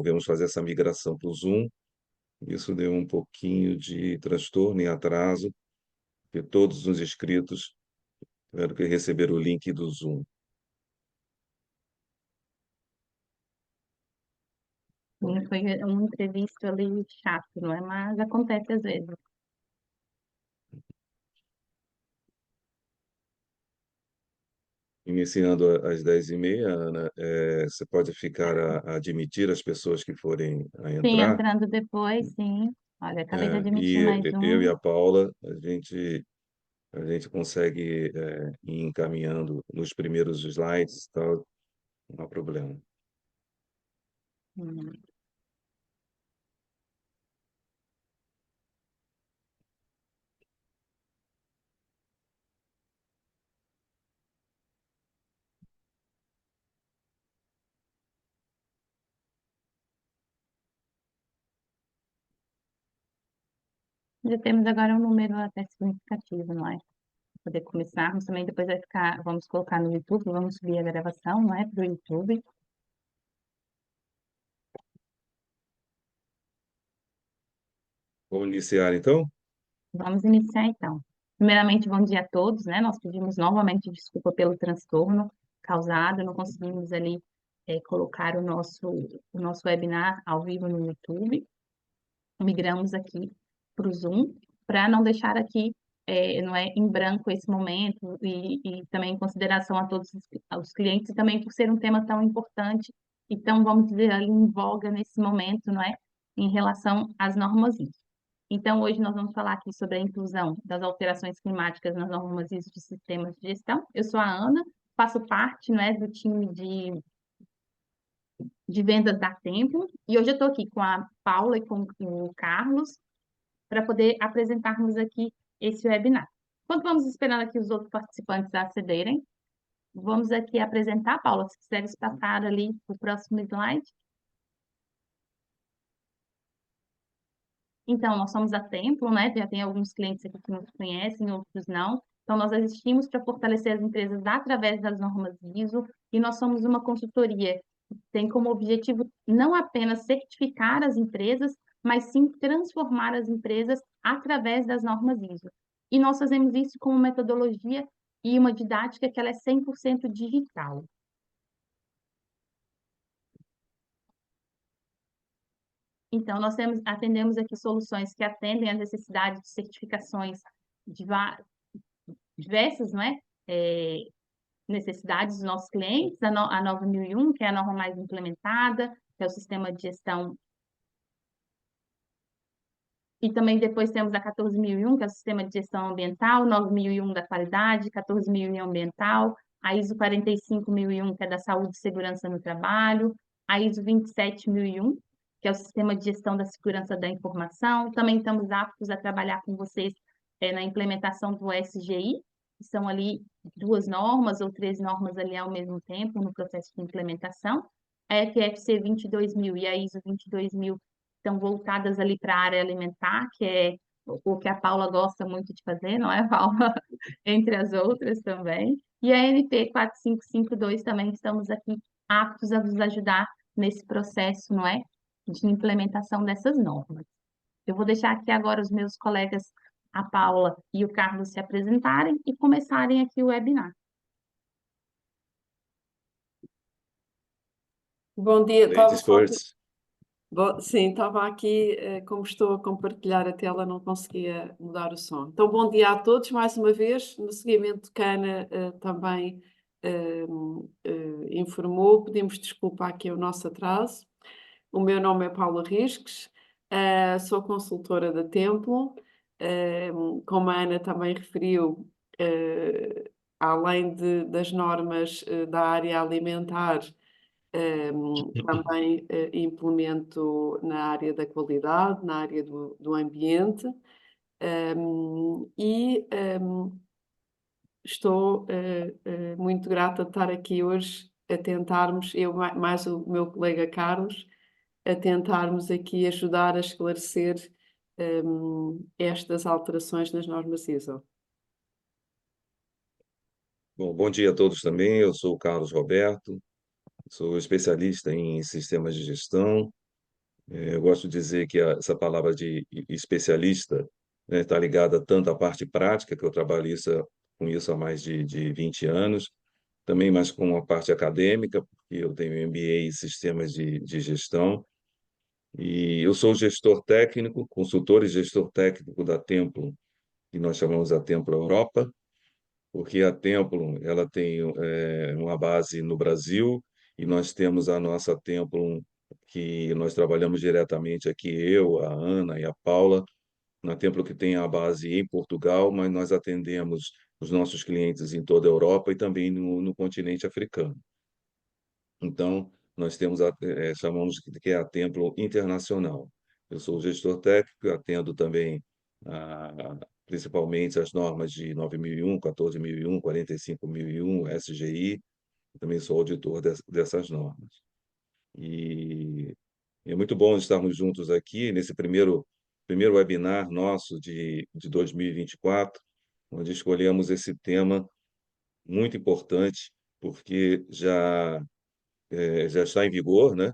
resolvemos fazer essa migração para o Zoom. Isso deu um pouquinho de transtorno e atraso, porque todos os inscritos tiveram que receber o link do Zoom. E foi um imprevisto ali chato, não é? Mas acontece às vezes. Iniciando às 10h30, Ana, você pode ficar a admitir as pessoas que forem a Sim, entrar, entrando depois, sim. Olha, acabei de admitir e mais eu e um. a Paula, a gente consegue ir encaminhando nos primeiros slides, tal, não há problema. Hum. Já temos agora um número até significativo, não é? Para poder começarmos também, depois vai ficar, vamos colocar no YouTube, vamos subir a gravação, não é? Para o YouTube. Vamos iniciar, então? Vamos iniciar então. Primeiramente, bom dia a todos, né? Nós pedimos novamente desculpa pelo transtorno causado, não conseguimos ali colocar o nosso webinar ao vivo no YouTube. Migramos aqui para o Zoom, para não deixar aqui não é, em branco esse momento e também em consideração a todos os clientes, e também por ser um tema tão importante e tão, vamos dizer, ali em voga nesse momento, não é? Em relação às normas ISO. Então, hoje nós vamos falar aqui sobre a inclusão das alterações climáticas nas normas ISO de sistemas de gestão. Eu sou a Ana, faço parte, não é, do time de vendas da Templo, e hoje eu estou aqui com a Paula e com o Carlos, para poder apresentarmos aqui esse webinar. Enquanto vamos esperando aqui os outros participantes acederem, vamos aqui apresentar, Paula, se quiseres passar ali o próximo slide. Então, nós somos a Templo, né? Já tem alguns clientes aqui que nos conhecem, outros não. Então, nós existimos para fortalecer as empresas através das normas ISO e nós somos uma consultoria que tem como objetivo não apenas certificar as empresas, mas sim transformar as empresas através das normas ISO. E nós fazemos isso com uma metodologia e uma didática que ela é 100% digital. Então, nós atendemos aqui soluções que atendem às necessidades de certificações de diversas, não é? Necessidades dos nossos clientes, a 9001, que é a norma mais implementada, que é o sistema de gestão. E também depois temos a 14001, que é o sistema de gestão ambiental, 9001 da qualidade, 14001 ambiental, a ISO 45001, que é da saúde e segurança no trabalho, a ISO 27001, que é o sistema de gestão da segurança da informação. Também estamos aptos a trabalhar com vocês na implementação do SGI, que são ali 2 normas ou 3 normas ali ao mesmo tempo no processo de implementação. A FFC 22000 e a ISO 22000 estão voltadas ali para a área alimentar, que é o que a Paula gosta muito de fazer, não é, Paula? Entre as outras também. E a NP 4552 também estamos aqui aptos a vos ajudar nesse processo, não é? De implementação dessas normas. Eu vou deixar aqui agora os meus colegas, a Paula e o Carlos, se apresentarem e começarem aqui o webinar. Bom dia, estava Ladies só first. sim, estava aqui, como estou a compartilhar a tela, não conseguia mudar o som. Então, bom dia a todos, mais uma vez, no seguimento que a Ana também informou, pedimos desculpa aqui ao nosso atraso. O meu nome é Paula Risques, sou consultora da Templo, como a Ana também referiu, além das normas da área alimentar, também implemento na área da qualidade, na área do ambiente, e estou muito grata de estar aqui hoje a tentarmos, eu mais o meu colega Carlos, a tentarmos aqui ajudar a esclarecer estas alterações nas normas ISO. Bom dia a todos também. Eu sou o Carlos Roberto, sou especialista em sistemas de gestão Eu gosto de dizer que essa palavra de especialista, né, está ligada tanto à parte prática, que eu trabalho com isso há mais de 20 anos, também mais com a parte acadêmica, porque eu tenho MBA em sistemas de gestão, e eu sou gestor técnico, consultor e gestor técnico da Templo, que nós chamamos a Templo Europa, porque a Templum ela tem uma base no Brasil e nós temos a nossa Templum que nós trabalhamos diretamente aqui, eu, a Ana e a Paula, na Templum que tem a base em Portugal, mas nós atendemos os nossos clientes em toda a Europa e também no continente africano. Então, nós temos chamamos de que é a Templo Internacional. Eu sou o gestor técnico, atendo também principalmente as normas de 9001, 14001, 45001, SGI, também sou auditor dessas normas. E é muito bom estarmos juntos aqui nesse primeiro webinar nosso de 2024, onde escolhemos esse tema muito importante, porque já está em vigor, né,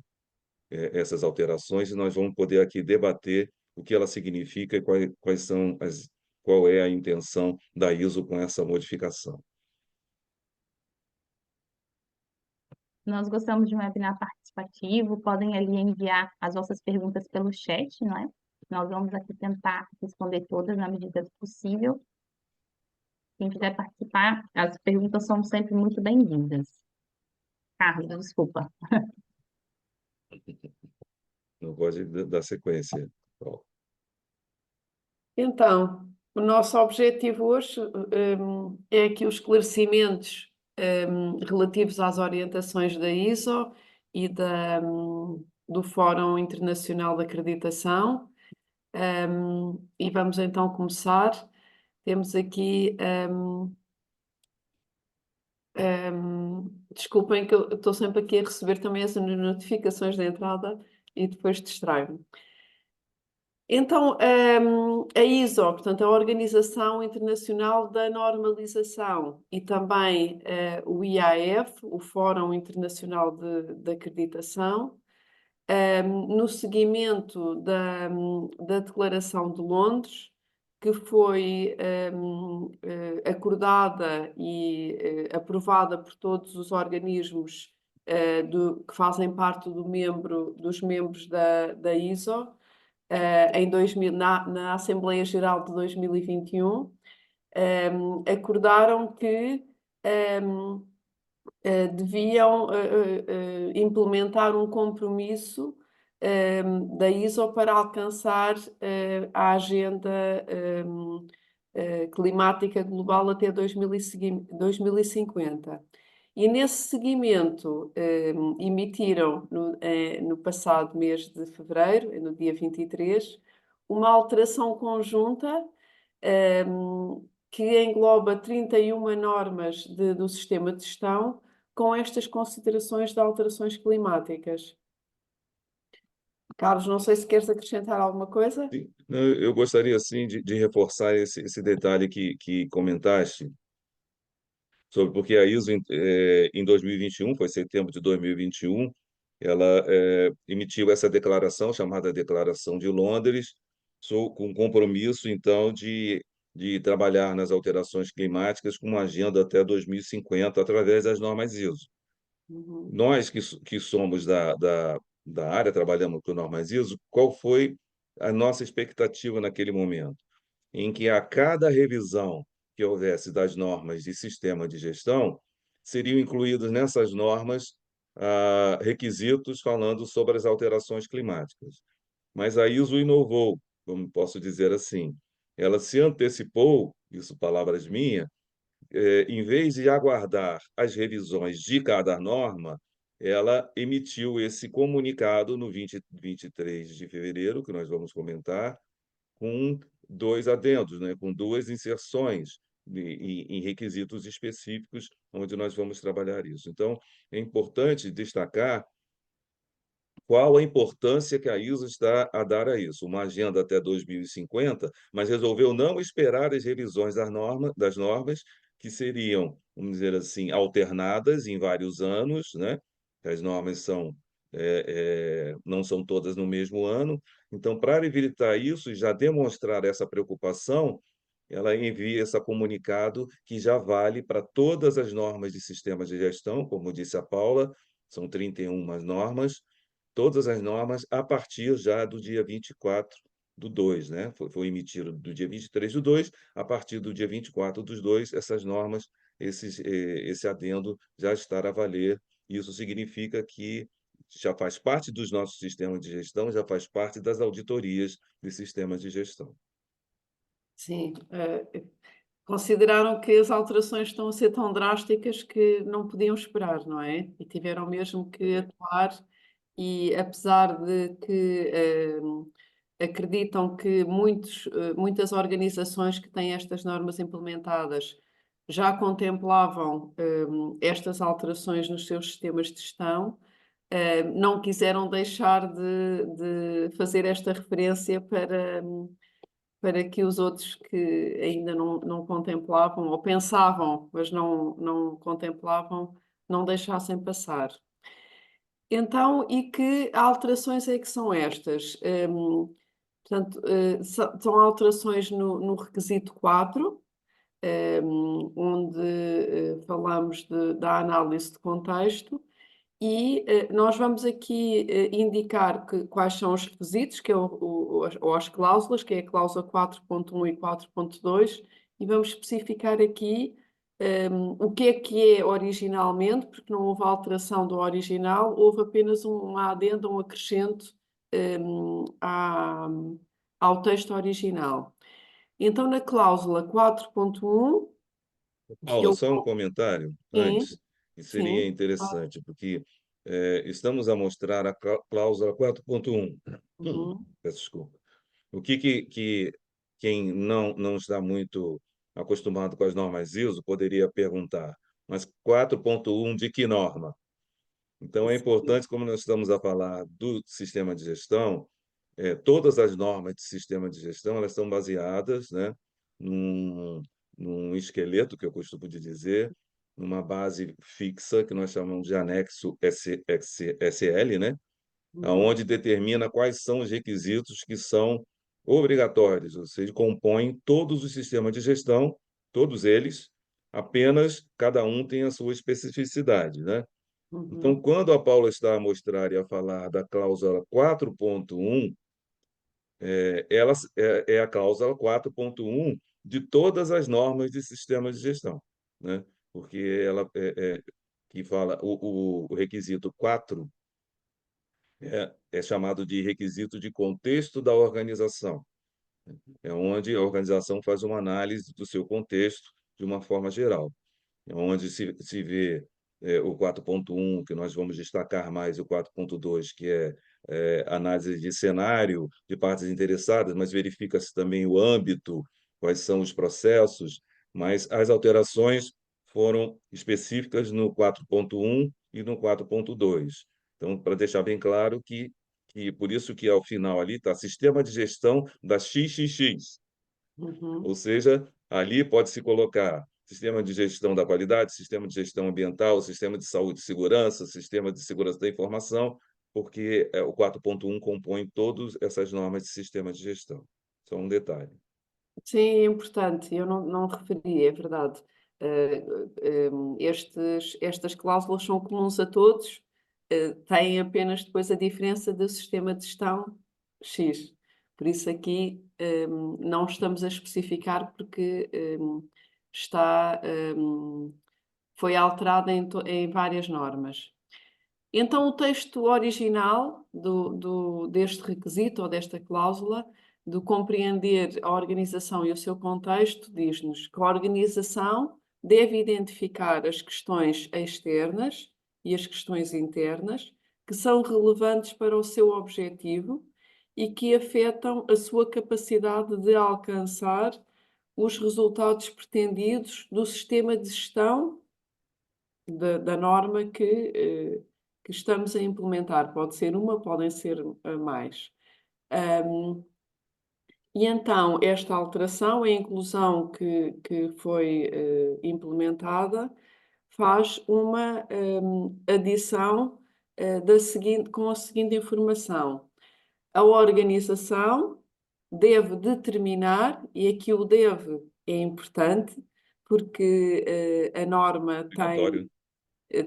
essas alterações, e nós vamos poder aqui debater o que ela significa e qual é a intenção da ISO com essa modificação. Nós gostamos de um webinar participativo, podem ali enviar as vossas perguntas pelo chat, não é? Nós vamos aqui tentar responder todas na medida do possível. Quem quiser participar, as perguntas são sempre muito bem-vindas. Carlos, desculpa. Não pode dar sequência. Então, o nosso objetivo hoje é que os esclarecimentos relativos às orientações da ISO e do Fórum Internacional de Acreditação. E vamos então começar. Temos aqui. Desculpem que eu estou sempre aqui a receber também as notificações da entrada e depois distraio-me. Então, a ISO, portanto, a Organização Internacional da Normalização, e também o IAF, o Fórum Internacional de Acreditação, no seguimento da Declaração de Londres, que foi acordada e aprovada por todos os organismos que fazem parte dos membros da ISO, na Assembleia Geral de 2021, acordaram que deviam implementar um compromisso da ISO para alcançar a agenda climática global até 2050. E nesse seguimento emitiram no passado mês de fevereiro, no dia 23, uma alteração conjunta que engloba 31 normas do sistema de gestão com estas considerações de alterações climáticas. Carlos, não sei se queres acrescentar alguma coisa? Sim. Eu gostaria, sim, de reforçar esse detalhe que comentaste, porque a ISO, em 2021, foi setembro de 2021, ela emitiu essa declaração, chamada Declaração de Londres, com compromisso, então, de trabalhar nas alterações climáticas com uma agenda até 2050, através das normas ISO. Uhum. Nós que somos da área, trabalhamos com normas ISO, qual foi a nossa expectativa naquele momento? Em que a cada revisão que houvesse das normas de sistema de gestão, seriam incluídos nessas normas requisitos falando sobre as alterações climáticas. Mas a ISO inovou, como posso dizer assim. Ela se antecipou, isso palavras minhas, em vez de aguardar as revisões de cada norma, ela emitiu esse comunicado no 23 de fevereiro, que nós vamos comentar, com dois adendos, né, com duas inserções em requisitos específicos, onde nós vamos trabalhar isso. Então, é importante destacar qual a importância que a ISO está a dar a isso. Uma agenda até 2050, mas resolveu não esperar as revisões das normas, que seriam, vamos dizer assim, alternadas em vários anos, né? As normas são não são todas no mesmo ano. Então, para evitar isso e já demonstrar essa preocupação, ela envia esse comunicado que já vale para todas as normas de sistemas de gestão, como disse a Paula, são 31 normas, todas as normas a partir já do dia 24/2, né? Foi emitido do dia 23/2, a partir do dia 24/2, essas normas, esse adendo já estará a valer. Isso significa que já faz parte dos nossos sistemas de gestão, já faz parte das auditorias de sistemas de gestão. Sim, consideraram que as alterações estão a ser tão drásticas que não podiam esperar, não é? E tiveram mesmo que atuar, e apesar de que acreditam que muitas organizações que têm estas normas implementadas já contemplavam estas alterações nos seus sistemas de gestão, não quiseram deixar de fazer esta referência para que os outros que ainda não contemplavam, ou pensavam, mas não contemplavam, não deixassem passar. Então, e que alterações é que são estas? Portanto, são alterações no requisito 4, onde falamos da análise de contexto, e nós vamos aqui indicar quais são os requisitos, que é ou as cláusulas, que é a cláusula 4.1 e 4.2, e vamos especificar aqui o que é originalmente, porque não houve alteração do original, houve apenas uma adenda, um acrescento ao texto original. Então, na cláusula 4.1, que Paula, eu... só um comentário Sim, antes, que seria sim. interessante, porque estamos a mostrar a cláusula 4.1. Uhum, Peço desculpa. O que quem não está muito acostumado com as normas ISO poderia perguntar, mas 4.1 de que norma? Então, é sim. importante, como nós estamos a falar do sistema de gestão, todas as normas de sistema de gestão elas estão baseadas, né, num, num esqueleto, que eu costumo dizer, numa base fixa, que nós chamamos de anexo SL, né, Uhum, onde determina quais são os requisitos que são obrigatórios, ou seja, compõem todos os sistemas de gestão, todos eles, apenas cada um tem a sua especificidade, né? Então, uhum, quando a Paula está a mostrar e a falar da cláusula 4.1, ela é a cláusula 4.1 de todas as normas de sistemas de gestão, né? Porque ela que fala o requisito 4 é chamado de requisito de contexto da organização. É onde a organização faz uma análise do seu contexto de uma forma geral. É onde se vê o 4.1, que nós vamos destacar mais, e o 4.2, que é análise de cenário de partes interessadas, mas verifica-se também o âmbito, quais são os processos, mas as alterações foram específicas no 4.1 e no 4.2. Então, para deixar bem claro que por isso que ao final ali está sistema de gestão da XXX, uhum. ou seja, ali pode-se colocar sistema de gestão da qualidade, sistema de gestão ambiental, sistema de saúde e segurança, sistema de segurança da informação, porque o 4.1 compõe todas essas normas de sistema de gestão. Só um detalhe. Sim, é importante, eu não referi, é verdade. Estas cláusulas são comuns a todos, têm apenas depois a diferença do sistema de gestão X. Por isso aqui não estamos a especificar porque está, foi alterada em várias normas. Então, o texto original deste requisito ou desta cláusula, de compreender a organização e o seu contexto, diz-nos que a organização deve identificar as questões externas e as questões internas que são relevantes para o seu objetivo e que afetam a sua capacidade de alcançar os resultados pretendidos do sistema de gestão da norma que estamos a implementar. Pode ser uma, podem ser mais. E então, esta alteração, a inclusão que foi implementada, faz uma adição com a seguinte informação. A organização deve determinar, e aqui o deve é importante, porque a norma Obrigatório.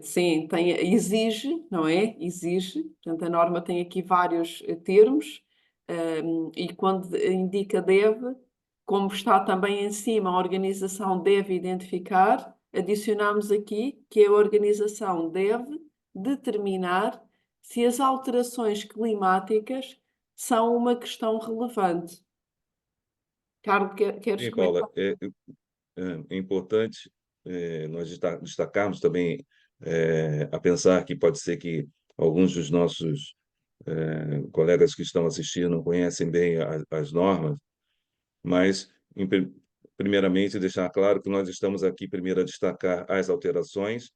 sim, exige, não é? Exige. Portanto, a norma tem aqui vários termos, e quando indica deve, como está também em cima, a organização deve identificar, adicionamos aqui que a organização deve determinar se as alterações climáticas são uma questão relevante. Carlos, queres Sim, comentar? Paula, é importante nós destacarmos também a pensar que pode ser que alguns dos nossos colegas que estão assistindo não conhecem bem as normas, mas, primeiramente, deixar claro que nós estamos aqui primeiro a destacar as alterações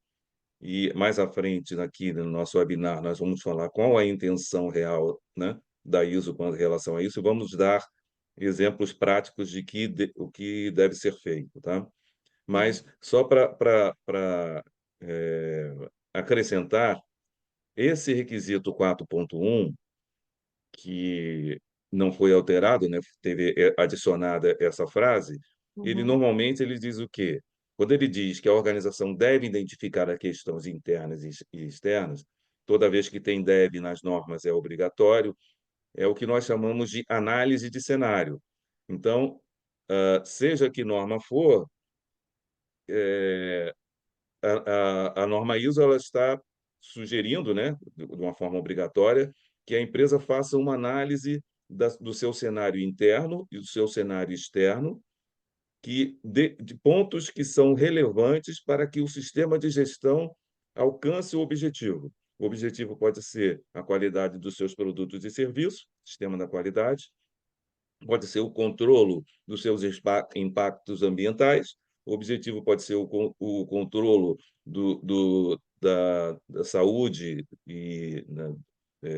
e mais à frente, aqui no nosso webinar, nós vamos falar qual a intenção real, né, da ISO com relação a isso e vamos dar exemplos práticos de o que deve ser feito, tá? Mas só para acrescentar, esse requisito 4.1, que não foi alterado, né, teve adicionada essa frase, ele Uhum, normalmente ele diz o quê? Quando ele diz que a organização deve identificar as questões internas e externas, toda vez que tem deve nas normas é obrigatório, é o que nós chamamos de análise de cenário. Então, seja que norma for, a norma ISO ela está sugerindo, né, de uma forma obrigatória, que a empresa faça uma análise do seu cenário interno e do seu cenário externo, de pontos que são relevantes para que o sistema de gestão alcance o objetivo. O objetivo pode ser a qualidade dos seus produtos e serviços, sistema da qualidade, pode ser o controlo dos seus impactos ambientais, o objetivo pode ser o controlo da saúde né,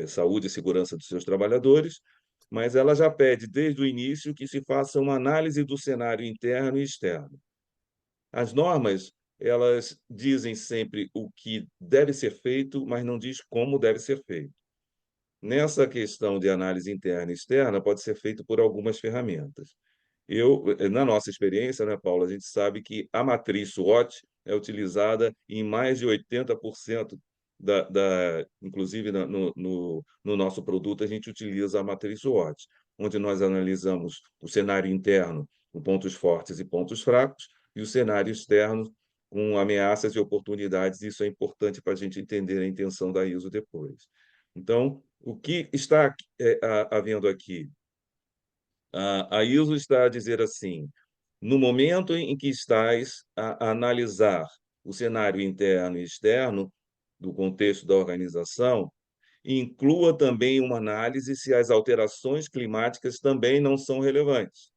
saúde e segurança dos seus trabalhadores, mas ela já pede desde o início que se faça uma análise do cenário interno e externo. As normas, elas dizem sempre o que deve ser feito, mas não diz como deve ser feito. Nessa questão de análise interna e externa, pode ser feito por algumas ferramentas. Na nossa experiência, né, Paula, a gente sabe que a matriz SWOT é utilizada em mais de 80% inclusive no nosso produto, a gente utiliza a matriz SWOT, onde nós analisamos o cenário interno com pontos fortes e pontos fracos, e o cenário externo com ameaças e oportunidades. Isso é importante para a gente entender a intenção da ISO depois. Então, o que está havendo aqui? A ISO está a dizer assim: no momento em que estás a analisar o cenário interno e externo do contexto da organização, inclua também uma análise se as alterações climáticas também não são relevantes.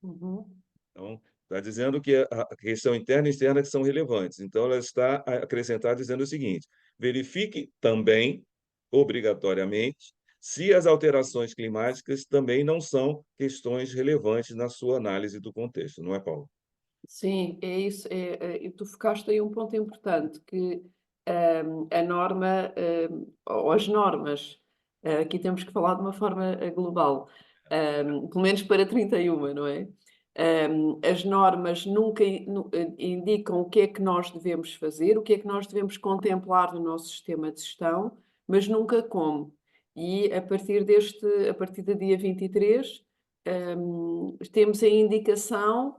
uhum. Então, está dizendo que a questão interna e externa que são relevantes. Então, ela está a acrescentar dizendo o seguinte: verifique também, obrigatoriamente, se as alterações climáticas também não são questões relevantes na sua análise do contexto, não é, Paulo? Sim, é isso. E tu focaste aí um ponto importante, que a norma, ou as normas, aqui temos que falar de uma forma global, pelo menos para 31, não é? As normas nunca indicam o que é que nós devemos fazer, o que é que nós devemos contemplar no nosso sistema de gestão, mas nunca como. E a partir do dia 23, temos a indicação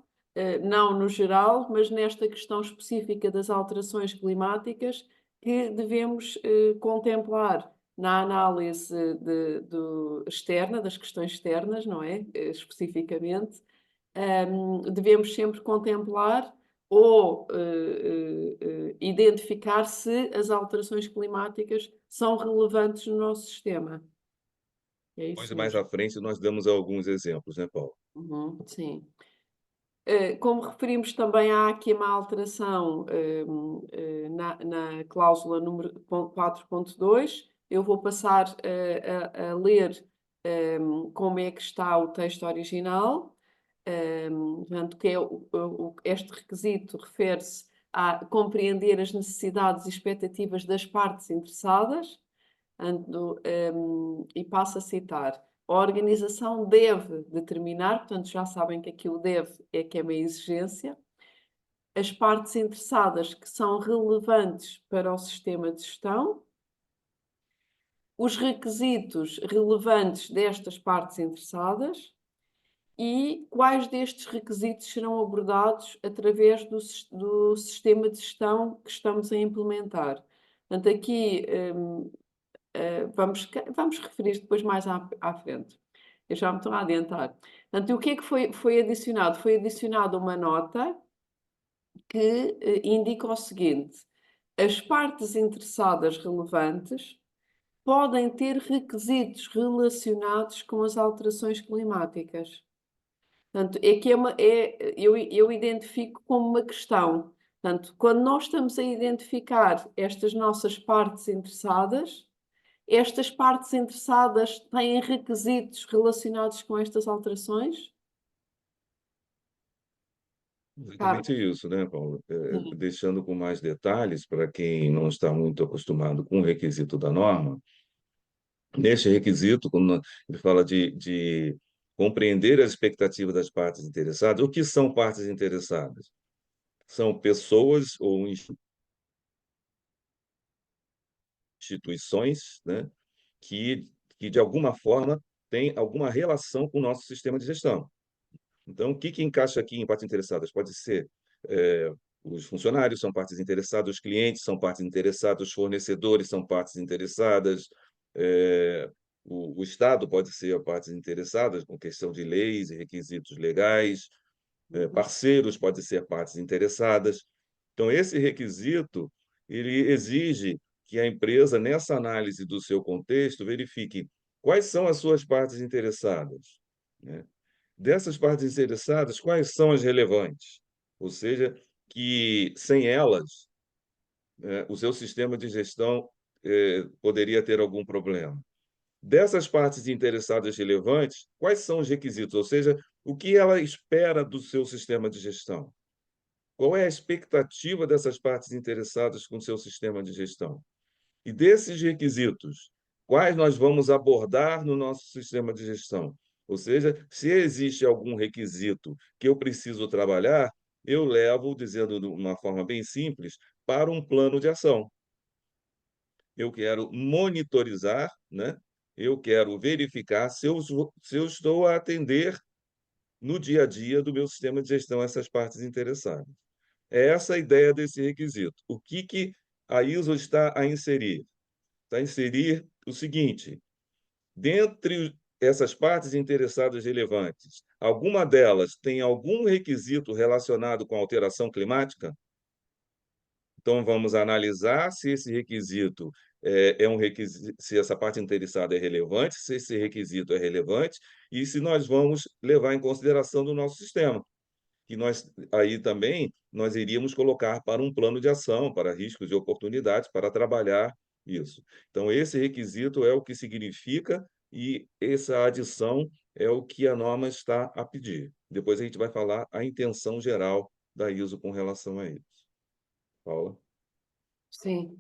não no geral, mas nesta questão específica das alterações climáticas, que devemos contemplar na análise externa, das questões externas, não é? Especificamente, devemos sempre contemplar ou identificar se as alterações climáticas são relevantes no nosso sistema. É Depois, isso mais mesmo. à frente, nós damos alguns exemplos, né, Paulo? Uhum, sim. Como referimos também, há aqui uma alteração na cláusula número 4.2. Eu vou passar a ler como é que está o texto original. Portanto, este requisito refere-se a compreender as necessidades e expectativas das partes interessadas, e passo a citar. A organização deve determinar, portanto já sabem que aqui o deve é que é uma exigência, as partes interessadas que são relevantes para o sistema de gestão, os requisitos relevantes destas partes interessadas e quais destes requisitos serão abordados através do sistema de gestão que estamos a implementar. Portanto, aqui vamos referir depois mais à frente. Eu já me estou a adiantar. Portanto, o que é que foi adicionado? Foi adicionada uma nota que indica o seguinte: as partes interessadas relevantes podem ter requisitos relacionados com as alterações climáticas. Portanto, eu identifico como uma questão. Portanto, quando nós estamos a identificar estas nossas partes interessadas, estas partes interessadas têm requisitos relacionados com estas alterações? Exatamente isso, né, Paulo? Sim. Deixando com mais detalhes, para quem não está muito acostumado com o requisito da norma, neste requisito, quando ele fala de compreender as expectativas das partes interessadas, o que são partes interessadas? São pessoas ou instituições, né, que de alguma forma têm alguma relação com o nosso sistema de gestão. Então, o que encaixa aqui em partes interessadas? Pode ser os funcionários são partes interessadas, os clientes são partes interessadas, os fornecedores são partes interessadas, eh, o Estado pode ser partes interessadas com questão de leis e requisitos legais, parceiros podem ser partes interessadas. Então, esse requisito ele exige que a empresa, nessa análise do seu contexto, verifique quais são as suas partes interessadas, né? Dessas partes interessadas, quais são as relevantes? Ou seja, que sem elas, o seu sistema de gestão poderia ter algum problema. Dessas partes interessadas relevantes, quais são os requisitos? Ou seja, o que ela espera do seu sistema de gestão? Qual é a expectativa dessas partes interessadas com o seu sistema de gestão? E desses requisitos, quais nós vamos abordar no nosso sistema de gestão? Ou seja, se existe algum requisito que eu preciso trabalhar, eu levo, dizendo de uma forma bem simples, para um plano de ação. Eu quero monitorizar, né? Eu quero verificar se eu estou a atender no dia a dia do meu sistema de gestão essas partes interessadas. É essa a ideia desse requisito. O que a ISO está a inserir? Está a inserir o seguinte: dentre essas partes interessadas relevantes, alguma delas tem algum requisito relacionado com a alteração climática? Então, vamos analisar se esse requisito é um requisito, se essa parte interessada é relevante, se esse requisito é relevante e se nós vamos levar em consideração do nosso sistema. Que nós aí também nós iríamos colocar para um plano de ação, para riscos e oportunidades, para trabalhar isso. Então, esse requisito é o que significa e essa adição é o que a norma está a pedir. Depois a gente vai falar a intenção geral da ISO com relação a isso. Paula? Sim.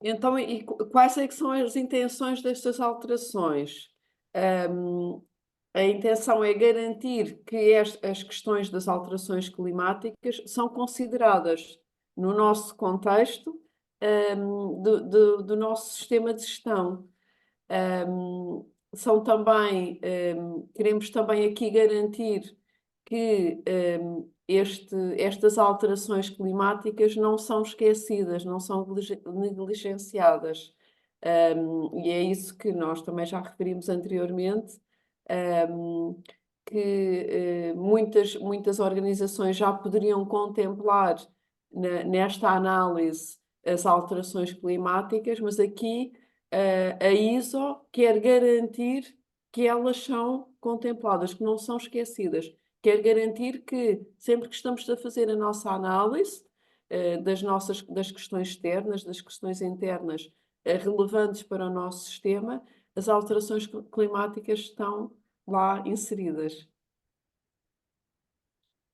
Então, quais é que são as intenções destas alterações? A intenção é garantir que as questões das alterações climáticas são consideradas no nosso contexto, do nosso sistema de gestão. São também, queremos também aqui garantir que estas alterações climáticas não são esquecidas, não são negligenciadas. E é isso que nós também já referimos anteriormente, que muitas organizações já poderiam contemplar nesta análise as alterações climáticas, mas aqui a ISO quer garantir que elas são contempladas, que não são esquecidas. Quer garantir que, sempre que estamos a fazer a nossa análise das questões externas, das questões internas relevantes para o nosso sistema, as alterações climáticas estão lá inseridas.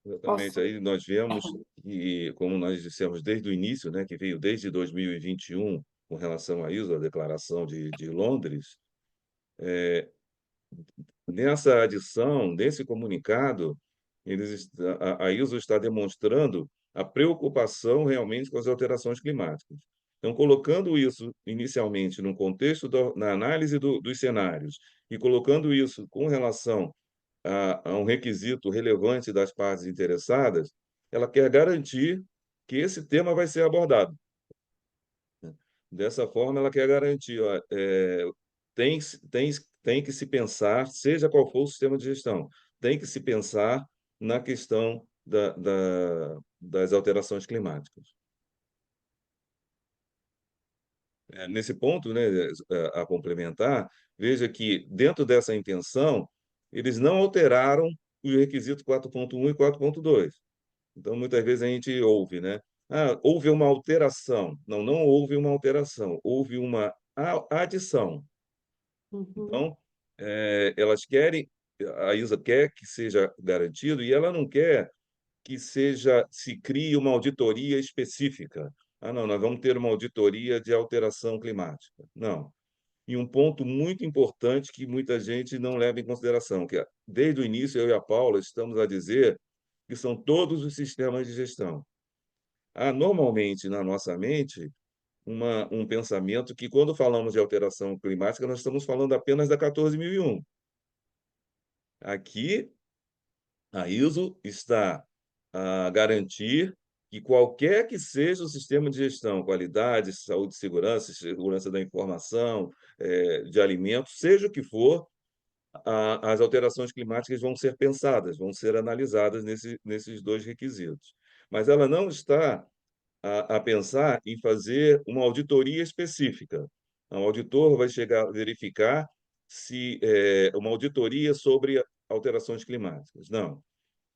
Exatamente. Posso? Aí nós vemos que, como nós dissemos desde o início, né, que veio desde 2021, com relação à ISO, a Declaração de Londres, nessa adição, nesse comunicado, a ISO está demonstrando a preocupação realmente com as alterações climáticas. Então, colocando isso inicialmente no contexto na análise dos cenários e colocando isso com relação a um requisito relevante das partes interessadas, ela quer garantir que esse tema vai ser abordado. Dessa forma, ela quer garantir, ó, tem, tem, tem que se pensar, seja qual for o sistema de gestão, tem que se pensar na questão das alterações climáticas. Nesse ponto, né, a complementar, veja que, dentro dessa intenção, eles não alteraram os requisitos 4.1 e 4.2. Então, muitas vezes a gente ouve, né? Ah, houve uma alteração. Não, não houve uma alteração, houve uma adição. Uhum. Então, elas querem, a ISA quer que seja garantido e ela não quer que se crie uma auditoria específica. Ah, não, nós vamos ter uma auditoria de alteração climática. Não. E um ponto muito importante que muita gente não leva em consideração, que desde o início eu e a Paula estamos a dizer que são todos os sistemas de gestão. Há normalmente na nossa mente um pensamento que, quando falamos de alteração climática, nós estamos falando apenas da 14.001. Aqui, a ISO está a garantir que qualquer que seja o sistema de gestão, qualidade, saúde, segurança da informação, de alimentos, seja o que for, as alterações climáticas vão ser pensadas, vão ser analisadas nesses dois requisitos. Mas ela não está a pensar em fazer uma auditoria específica. O auditor vai chegar a verificar se uma auditoria sobre alterações climáticas. Não.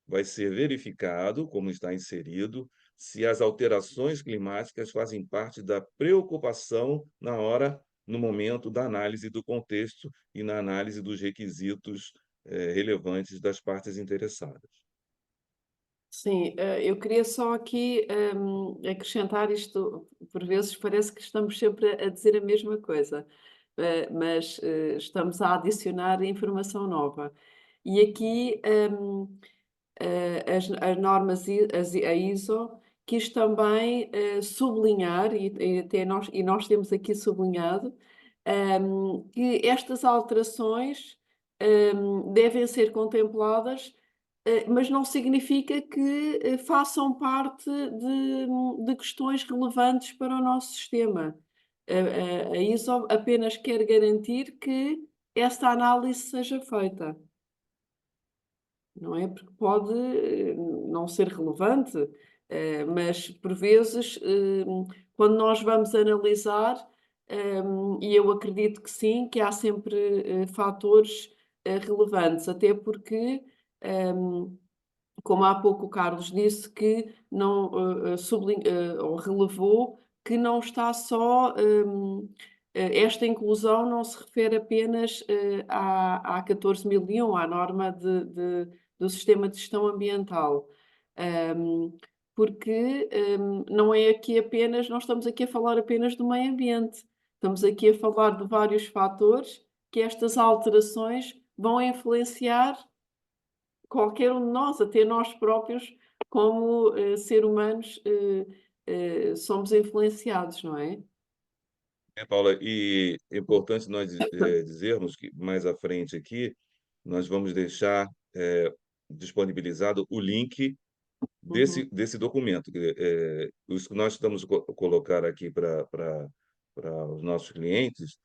Vai ser verificado, como está inserido, se as alterações climáticas fazem parte da preocupação no momento da análise do contexto e na análise dos requisitos relevantes das partes interessadas. Sim, eu queria só aqui acrescentar isto, por vezes parece que estamos sempre a dizer a mesma coisa, mas estamos a adicionar informação nova. E aqui as normas, a ISO, quis também sublinhar, e nós temos aqui sublinhado, que estas alterações devem ser contempladas, mas não significa que façam parte de questões relevantes para o nosso sistema. A ISO apenas quer garantir que essa análise seja feita, não é? Porque pode não ser relevante, mas por vezes, quando nós vamos analisar, e eu acredito que sim, que há sempre fatores relevantes, até porque, como há pouco o Carlos disse, que não ou relevou que não está só. Esta inclusão não se refere apenas à 14.001, à norma do Sistema de Gestão Ambiental. Porque não é aqui apenas, não estamos aqui a falar apenas do meio ambiente, estamos aqui a falar de vários fatores que estas alterações vão influenciar qualquer um de nós, até nós próprios, como ser humanos, somos influenciados, não é? Paula, e é importante nós dizermos que mais à frente aqui, nós vamos deixar disponibilizado o link Uhum, desse documento. Isso que nós estamos colocar aqui para os nossos clientes,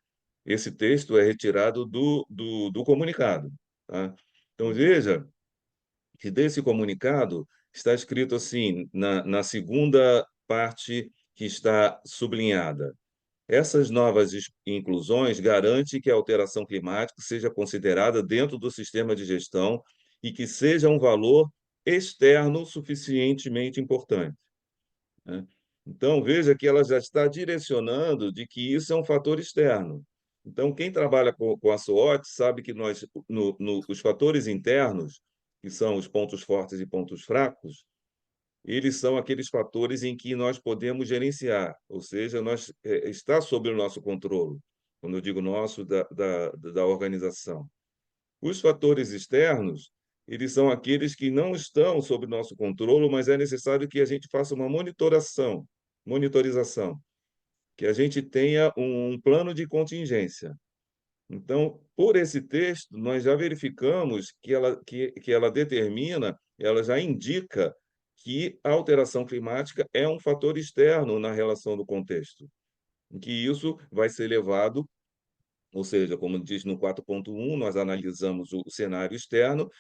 esse texto é retirado do comunicado. Tá? Então, veja que desse comunicado está escrito assim, na segunda parte que está sublinhada. Essas novas inclusões garantem que a alteração climática seja considerada dentro do sistema de gestão e que seja um valor externo suficientemente importante, né? Então, veja que ela já está direcionando de que isso é um fator externo. Então, quem trabalha com a SWOT sabe que os fatores internos que são os pontos fortes e pontos fracos, eles são aqueles fatores em que nós podemos gerenciar, ou seja, está sob o nosso controle, quando eu digo nosso, da organização. Os fatores externos, eles são aqueles que não estão sob nosso controle, mas é necessário que a gente faça uma monitorização, que a gente tenha um plano de contingência. Então, por esse texto, nós já verificamos que ela determina, ela já indica que a alteração climática é um fator externo na relação do contexto, em que isso vai ser levado, ou seja, como diz no 4.1, nós analisamos o cenário externo,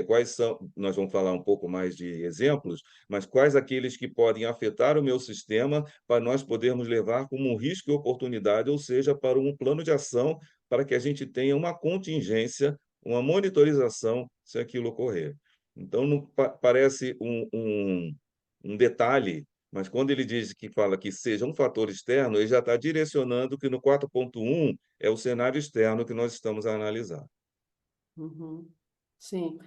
quais são, nós vamos falar um pouco mais de exemplos, mas quais aqueles que podem afetar o meu sistema para nós podermos levar como um risco e oportunidade, ou seja, para um plano de ação, para que a gente tenha uma contingência, uma monitorização se aquilo ocorrer. Então, não parece um detalhe, mas quando ele diz que fala que seja um fator externo, ele já está direcionando que no 4.1 é o cenário externo que nós estamos a analisar. Uhum. Sim.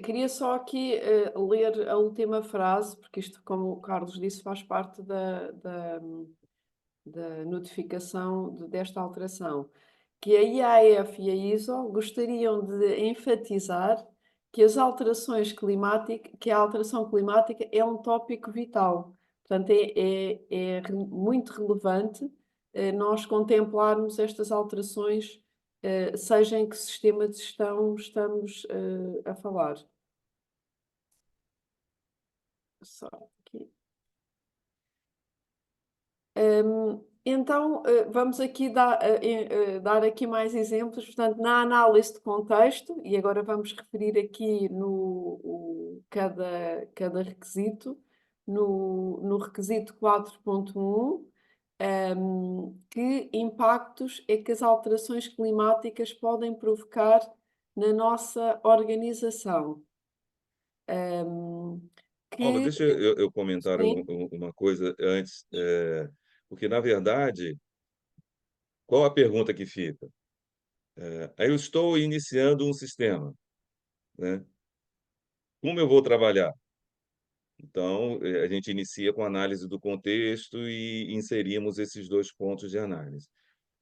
Queria só aqui ler a última frase, porque isto, como o Carlos disse, faz parte da notificação desta alteração, que a IAF e a ISO gostariam de enfatizar que que a alteração climática é um tópico vital. Portanto, muito relevante nós contemplarmos estas alterações, seja em que sistema de gestão estamos a falar. Só aqui. Então, vamos aqui dar aqui mais exemplos. Portanto, na análise de contexto, e agora vamos referir aqui cada requisito, no requisito 4.1, que impactos é que as alterações climáticas podem provocar na nossa organização. Paula, Que, deixa eu comentar sim, uma coisa antes, porque, na verdade, qual a pergunta que fica? Aí eu estou iniciando um sistema, né? Como eu vou trabalhar? Então, a gente inicia com análise do contexto e inserimos esses dois pontos de análise.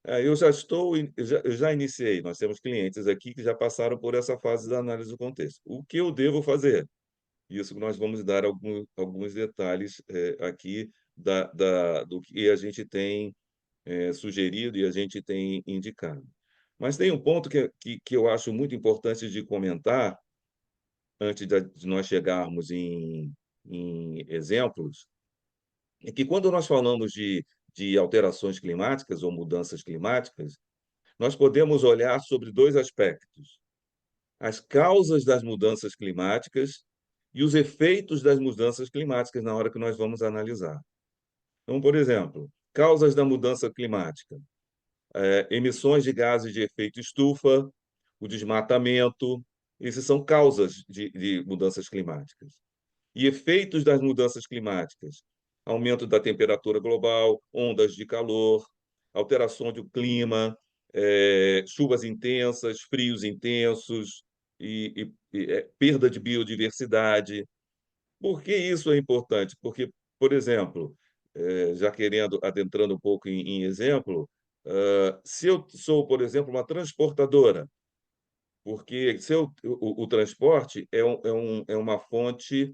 Eu já iniciei, nós temos clientes aqui que já passaram por essa fase da análise do contexto. O que eu devo fazer? Isso nós vamos dar alguns detalhes aqui do que a gente tem sugerido e a gente tem indicado. Mas tem um ponto que eu acho muito importante de comentar, antes de nós chegarmos em exemplos, é que quando nós falamos de alterações climáticas ou mudanças climáticas, nós podemos olhar sobre dois aspectos: as causas das mudanças climáticas e os efeitos das mudanças climáticas na hora que nós vamos analisar. Então, por exemplo, causas da mudança climática: emissões de gases de efeito estufa, o desmatamento, esses são causas de mudanças climáticas. E efeitos das mudanças climáticas: aumento da temperatura global, ondas de calor, alteração do clima, chuvas intensas, frios intensos perda de biodiversidade. Por que isso é importante? Porque, por exemplo, já adentrando um pouco em exemplo, se eu sou, por exemplo, uma transportadora, porque o transporte é uma fonte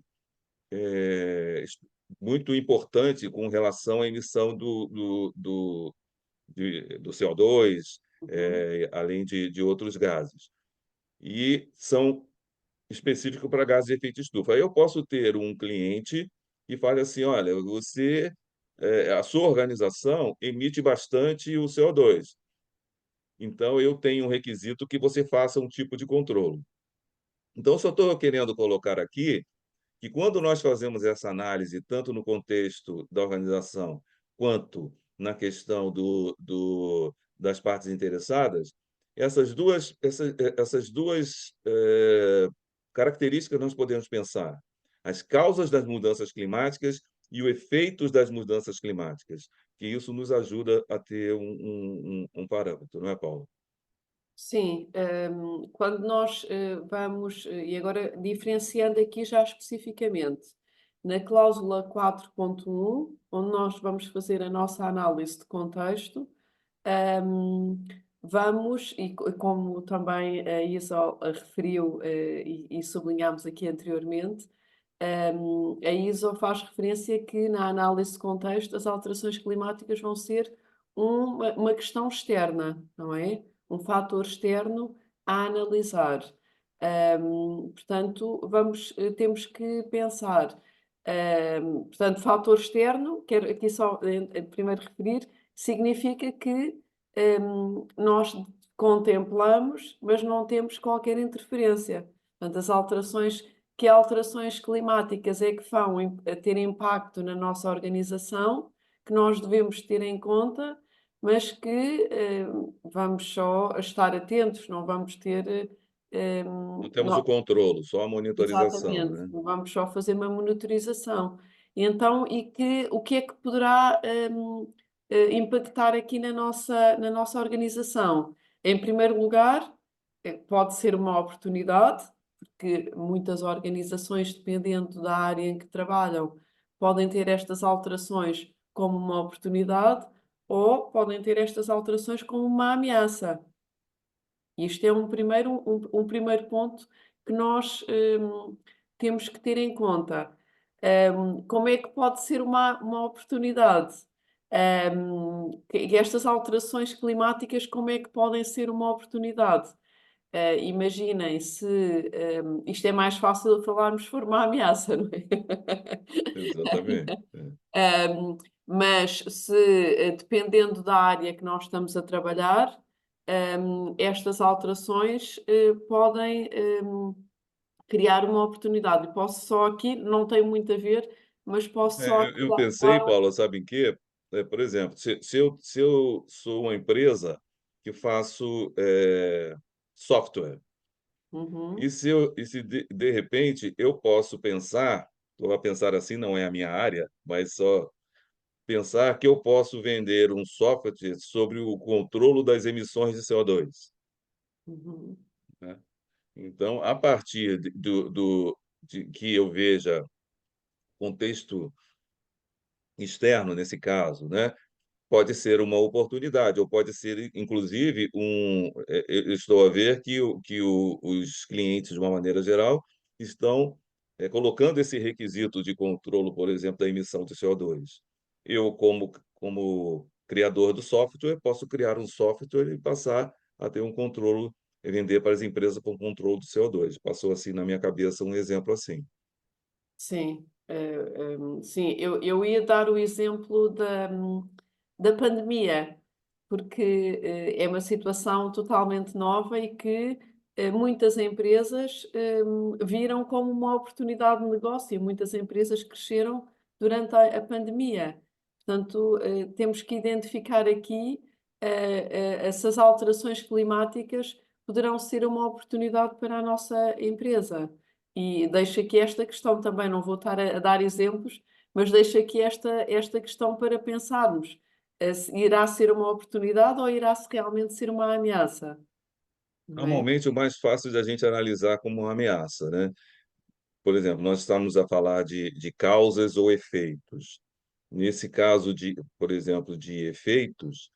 muito importante com relação à emissão do CO2, além de outros gases. E são específicos para gases de efeito estufa. Aí eu posso ter um cliente que fale assim: olha, a sua organização emite bastante o CO2. Então, eu tenho um requisito que você faça um tipo de controle. Então, só estou querendo colocar aqui que quando nós fazemos essa análise, tanto no contexto da organização, quanto na questão das partes interessadas, essas duas características nós podemos pensar: as causas das mudanças climáticas e os efeitos das mudanças climáticas, que isso nos ajuda a ter um parâmetro, não é, Paulo? Sim, quando nós vamos, e agora diferenciando aqui já especificamente, na cláusula 4.1, onde nós vamos fazer a nossa análise de contexto, hum, vamos, como também a ISO referiu e sublinhámos aqui anteriormente, a ISO faz referência que na análise de contexto as alterações climáticas vão ser uma questão externa, não é? Um fator externo a analisar. Portanto, temos que pensar. Portanto, fator externo, quero aqui só primeiro referir, significa que nós contemplamos, mas não temos qualquer interferência. Portanto, que alterações climáticas é que vão ter impacto na nossa organização, que nós devemos ter em conta, mas que vamos só estar atentos, não vamos ter. Não temos o controle, só a monitorização, Exatamente, né? vamos só fazer uma monitorização. Então, o que é que poderá impactar aqui na nossa organização? Em primeiro lugar, pode ser uma oportunidade, porque muitas organizações, dependendo da área em que trabalham, podem ter estas alterações como uma oportunidade ou podem ter estas alterações como uma ameaça. Isto é um primeiro ponto que nós temos que ter em conta. Como é que pode ser uma oportunidade? Estas alterações climáticas, como é que podem ser uma oportunidade? Imaginem se isto é mais fácil de falarmos se for uma ameaça, não é? Exatamente. Um, mas se, dependendo da área que nós estamos a trabalhar, estas alterações podem criar uma oportunidade. Posso só aqui, não tem muito a ver, mas posso só aqui Eu pensei, dar. Paula, sabe em quê? Por exemplo, se eu sou uma empresa que faço software, Uhum, e se de repente eu posso pensar, estou a pensar assim, não é a minha área, mas só pensar que eu posso vender um software sobre o controle das emissões de CO2, uhum, né? Então, a partir de que eu veja contexto externo, nesse caso, né? Pode ser uma oportunidade, ou pode ser, inclusive, eu estou a ver os clientes, de uma maneira geral, estão colocando esse requisito de controle, por exemplo, da emissão de CO2. Eu, como criador do software, posso criar um software e passar a ter um controle, e vender para as empresas com controle do CO2. Passou assim na minha cabeça um exemplo assim. sim, sim, eu ia dar o exemplo da pandemia, porque é uma situação totalmente nova e que muitas empresas viram como uma oportunidade de negócio e muitas empresas cresceram durante a pandemia. Portanto, temos que identificar aqui essas alterações climáticas poderão ser uma oportunidade para a nossa empresa. E deixo aqui esta questão também, não vou estar a dar exemplos, mas deixo aqui esta questão para pensarmos. Se irá ser uma oportunidade ou irá realmente ser uma ameaça, não é? Normalmente, o mais fácil de a gente analisar como uma ameaça, né? Por exemplo, nós estamos a falar de causas ou efeitos. Nesse caso por exemplo, de efeitos,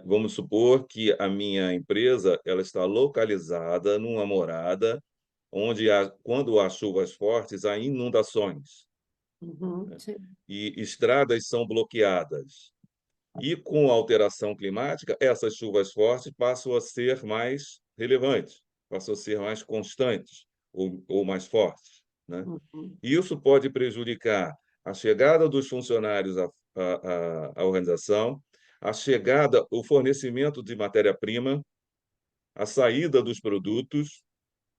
vamos supor que a minha empresa ela está localizada numa morada onde quando há chuvas fortes, há inundações, Uhum, né? sim. E estradas são bloqueadas. E com a alteração climática, essas chuvas fortes passam a ser mais relevantes, passam a ser mais constantes ou mais fortes, né? Uhum, E isso pode prejudicar a chegada dos funcionários à organização, a chegada, o fornecimento de matéria-prima, a saída dos produtos,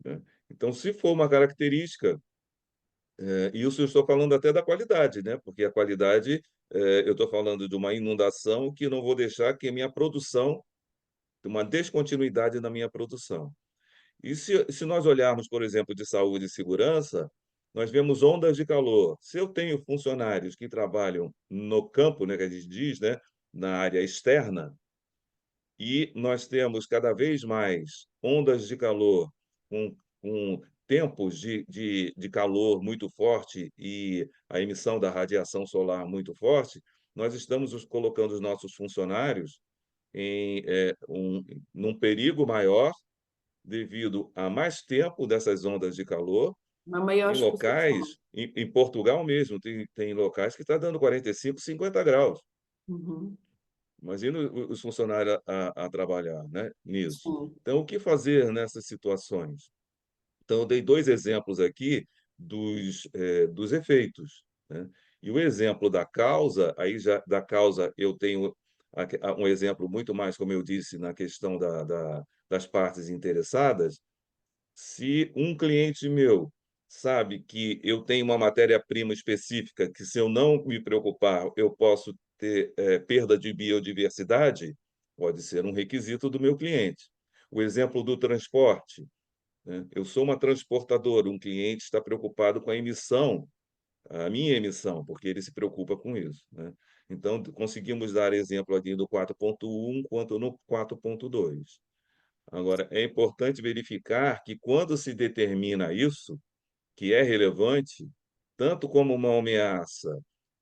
né? Então, se for uma característica, isso eu estou falando até da qualidade, né? Porque a qualidade, eu estou falando de uma inundação que não vou deixar que a minha produção, uma descontinuidade na minha produção. E se nós olharmos, por exemplo, de saúde e segurança, nós vemos ondas de calor. Se eu tenho funcionários que trabalham no campo, né, que a gente diz, né, na área externa, e nós temos cada vez mais ondas de calor com tempos de calor muito forte e a emissão da radiação solar muito forte, nós estamos colocando os nossos funcionários num perigo maior devido a mais tempo dessas ondas de calor. Uma maior Em exposição. locais, em Portugal mesmo, tem locais que está dando 45, 50 graus. Uhum. Imagina os funcionários a trabalhar, né, nisso. Sim. Então, o que fazer nessas situações? Então, eu dei 2 exemplos aqui dos efeitos, né. E o exemplo da causa, aí já da causa eu tenho um exemplo muito mais, como eu disse, na questão das partes interessadas. Se um cliente meu sabe que eu tenho uma matéria-prima específica, que se eu não me preocupar, eu posso ter, perda de biodiversidade, pode ser um requisito do meu cliente. O exemplo do transporte, né, eu sou uma transportadora, um cliente está preocupado com a minha emissão, porque ele se preocupa com isso, né. Então, conseguimos dar exemplo aqui do 4.1 quanto no 4.2. Agora, é importante verificar que quando se determina isso, que é relevante, tanto como uma ameaça,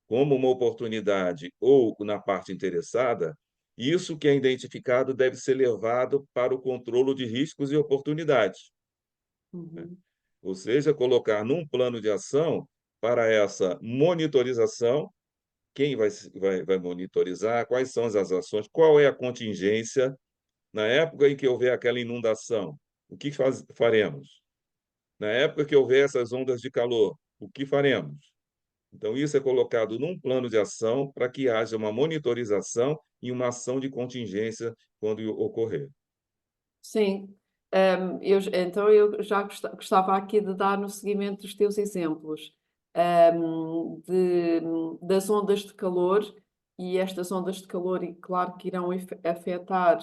como uma oportunidade ou na parte interessada, isso que é identificado deve ser levado para o controle de riscos e oportunidades. Uhum. Ou seja, colocar num plano de ação para essa monitorização, quem vai monitorizar, quais são as ações, qual é a contingência. Na época em que houver aquela inundação, o que faremos? Na época que houver essas ondas de calor, o que faremos? Então, isso é colocado num plano de ação para que haja uma monitorização e uma ação de contingência quando ocorrer. Sim. Então eu já gostava aqui de dar no seguimento dos teus exemplos, das ondas de calor, e estas ondas de calor, e claro que irão afetar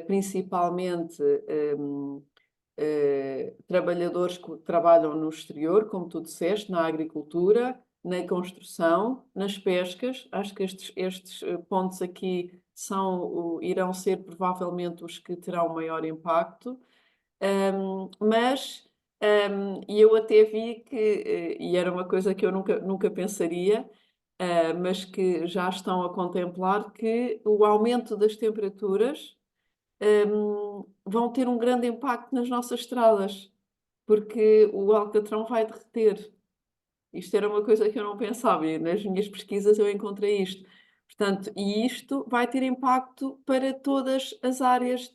principalmente hum, trabalhadores que trabalham no exterior, como tu disseste, na agricultura, na construção, nas pescas. Acho que estes pontos aqui irão ser provavelmente os que terão maior impacto. Mas e eu até vi que, e era uma coisa que eu nunca pensaria, mas que já estão a contemplar, que o aumento das temperaturas vão ter um grande impacto nas nossas estradas, porque o alcatrão vai derreter. Isto era uma coisa que eu não pensava e nas minhas pesquisas eu encontrei isto. Portanto, e isto vai ter impacto para todas as áreas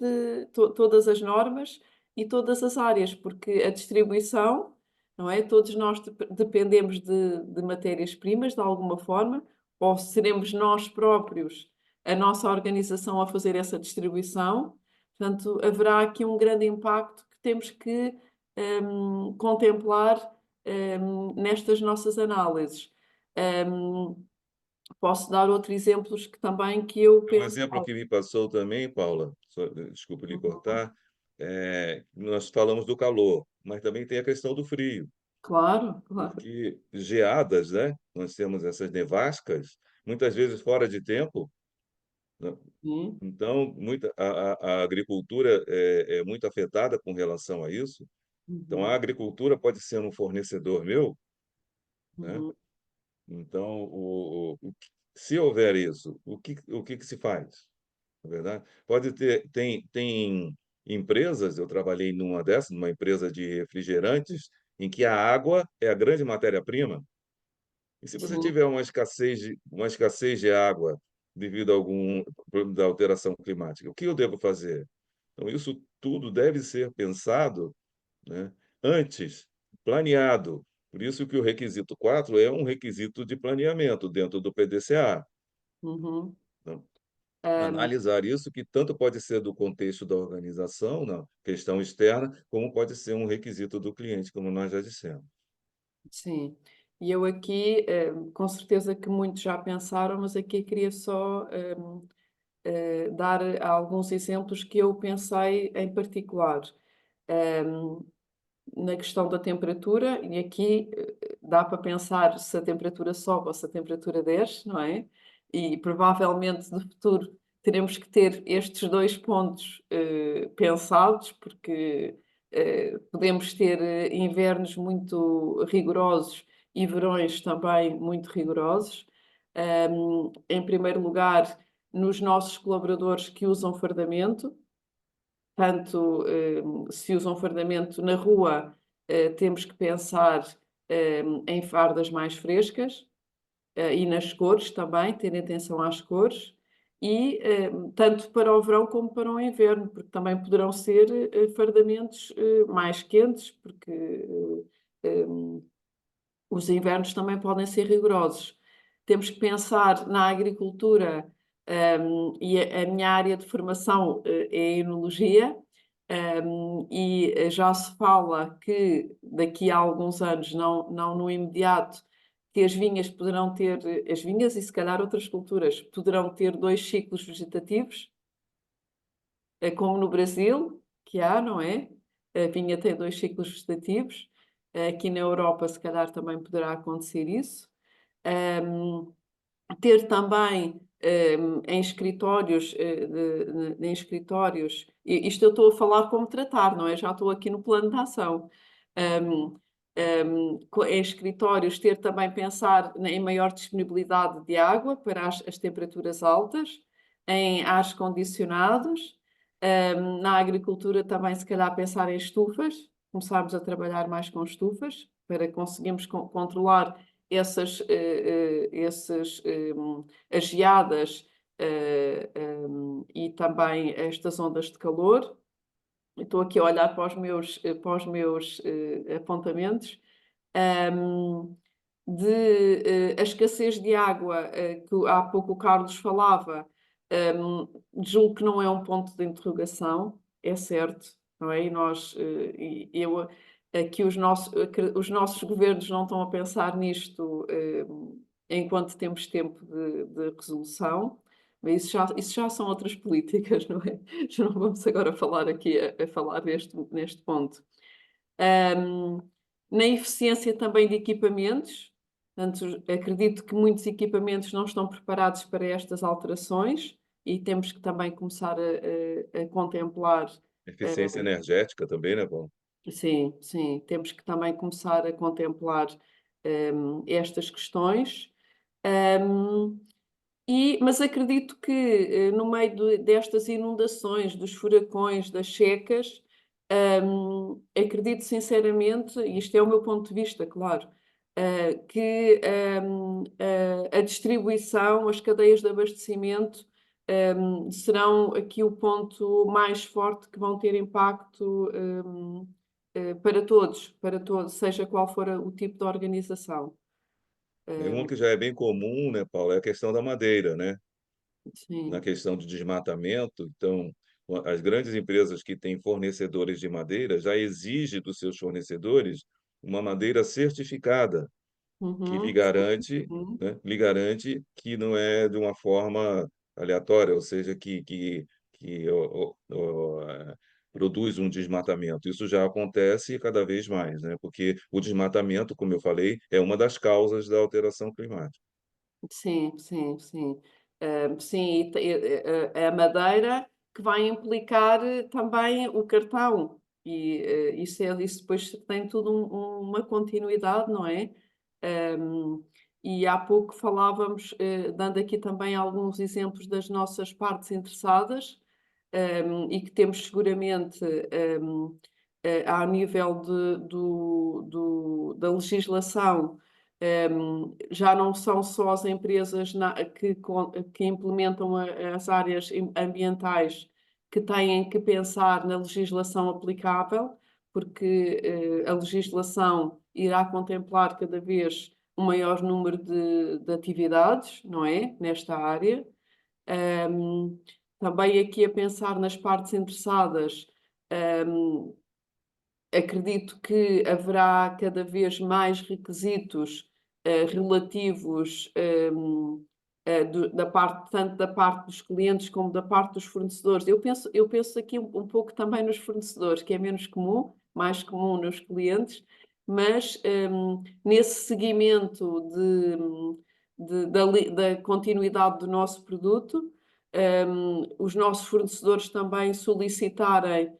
todas as normas e todas as áreas, porque a distribuição, não é? Todos nós dependemos de matérias-primas de alguma forma, ou seremos nós próprios, a nossa organização a fazer essa distribuição. Portanto, haverá aqui um grande impacto que temos que contemplar nestas nossas análises. Hum, Posso dar outros exemplos que eu Um penso. exemplo que me passou também, Paula, desculpe lhe Uhum. cortar, nós falamos do calor, mas também tem a questão do frio, Claro, claro. porque geadas, né? Nós temos essas nevascas, muitas vezes fora de tempo, né? Sim. Então, a agricultura é muito afetada com relação a isso. Então, a Uhum, agricultura pode ser um fornecedor meu, né? uhum, Então, se houver isso, o que se faz? Na verdade, pode ter, tem empresas, eu trabalhei numa dessas, numa empresa de refrigerantes, em que a água é a grande matéria-prima. E se você sim. tiver uma escassez de água devido a algum problema da alteração climática, o que eu devo fazer? Então, isso tudo deve ser pensado, né, antes, planeado. Por isso que o requisito 4 é um requisito de planeamento dentro do PDCA. Uhum. Então, Hum, analisar isso, que tanto pode ser do contexto da organização, na questão externa, como pode ser um requisito do cliente, como nós já dissemos. sim. E eu aqui, com certeza que muitos já pensaram, mas aqui queria só dar alguns exemplos que eu pensei em particular. Hum, Na questão da temperatura, e aqui dá para pensar se a temperatura sobe ou se a temperatura desce, não é? E provavelmente no futuro teremos que ter estes dois pontos pensados, porque podemos ter invernos muito rigorosos e verões também muito rigorosos. Em primeiro lugar, nos nossos colaboradores que usam fardamento, tanto se usam fardamento na rua, temos que pensar em fardas mais frescas e nas cores também, ter atenção às cores, e tanto para o verão como para o inverno, porque também poderão ser fardamentos mais quentes, porque os invernos também podem ser rigorosos. Temos que pensar na agricultura, e a minha área de formação é a enologia, e já se fala que daqui a alguns anos, não no imediato, que as vinhas poderão ter, as vinhas e se calhar outras culturas, poderão ter 2 ciclos vegetativos, como no Brasil, que há, não é? A vinha tem 2 ciclos vegetativos. Aqui na Europa, se calhar, também poderá acontecer isso. Ter também em escritórios, em escritórios, isto eu estou a falar como tratar, não é? Já estou aqui no plano de ação. Em escritórios, ter também pensar em maior disponibilidade de água para as temperaturas altas, em ares condicionados. Na agricultura também, se calhar, pensar em estufas, começarmos a trabalhar mais com estufas, para conseguirmos controlar as geadas e também estas ondas de calor. Estou aqui a olhar para os meus apontamentos. A escassez de água, que há pouco o Carlos falava, julgo que não é um ponto de interrogação, é certo, não é? E aqui os nossos governos não estão a pensar nisto enquanto temos tempo de resolução. Mas isso já são outras políticas, não é? Já não vamos agora falar aqui a falar neste ponto. Na eficiência também de equipamentos, portanto, acredito que muitos equipamentos não estão preparados para estas alterações e temos que também começar a contemplar. Eficiência energética também, né, Paulo? Sim, sim, temos que também começar a contemplar estas questões. Mas acredito que no meio destas inundações, dos furacões, das secas, acredito sinceramente, e isto é o meu ponto de vista, claro, que a distribuição, as cadeias de abastecimento, serão aqui o ponto mais forte que vão ter impacto para todos, seja qual for o tipo de organização. Um que já é bem comum, né, Paulo, é a questão da madeira, né? Na Sim. questão do desmatamento. Então, as grandes empresas que têm fornecedores de madeira já exigem dos seus fornecedores uma madeira certificada, que lhe Uhum, garante, uhum. né, lhe garante que não é de uma forma aleatória, ou seja, produz um desmatamento. Isso já acontece cada vez mais, né? Porque o desmatamento, como eu falei, é uma das causas da alteração climática. Sim, sim, sim. Sim, a madeira que vai implicar também o cartão. E isso depois tem tudo uma continuidade, não é? E há pouco falávamos, dando aqui também alguns exemplos das nossas partes interessadas, e que temos seguramente ao nível da legislação. Já não são só as empresas que implementam as áreas ambientais que têm que pensar na legislação aplicável, porque a legislação irá contemplar cada vez um maior número de atividades, não é? Nesta área. Um, Também aqui a pensar nas partes interessadas, acredito que haverá cada vez mais requisitos relativos tanto da parte dos clientes como da parte dos fornecedores. Eu penso aqui um pouco também nos fornecedores, que é menos comum, mais comum nos clientes, mas nesse seguimento da continuidade do nosso produto, os nossos fornecedores também solicitarem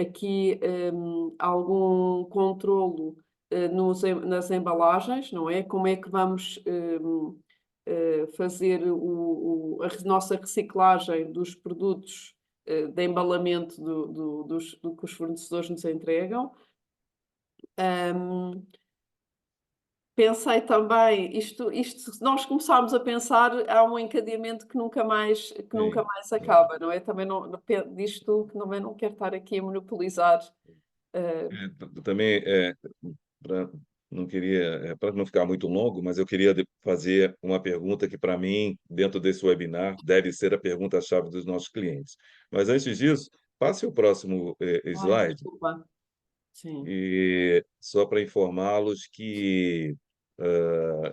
aqui algum controlo nas embalagens, não é? Como é que vamos fazer a nossa reciclagem dos produtos de embalamento do que os fornecedores nos entregam. Pensei também, se nós começarmos a pensar, há um encadeamento que nunca mais Sim, acaba, não é? Também diz tu que também não quero estar aqui a monopolizar. também pra, não queria, para não ficar muito longo, mas eu queria fazer uma pergunta que, para mim, dentro desse webinar, deve ser a pergunta-chave dos nossos clientes. Mas antes disso, passe o próximo Ai, slide. desculpa. Sim. E só para informá-los que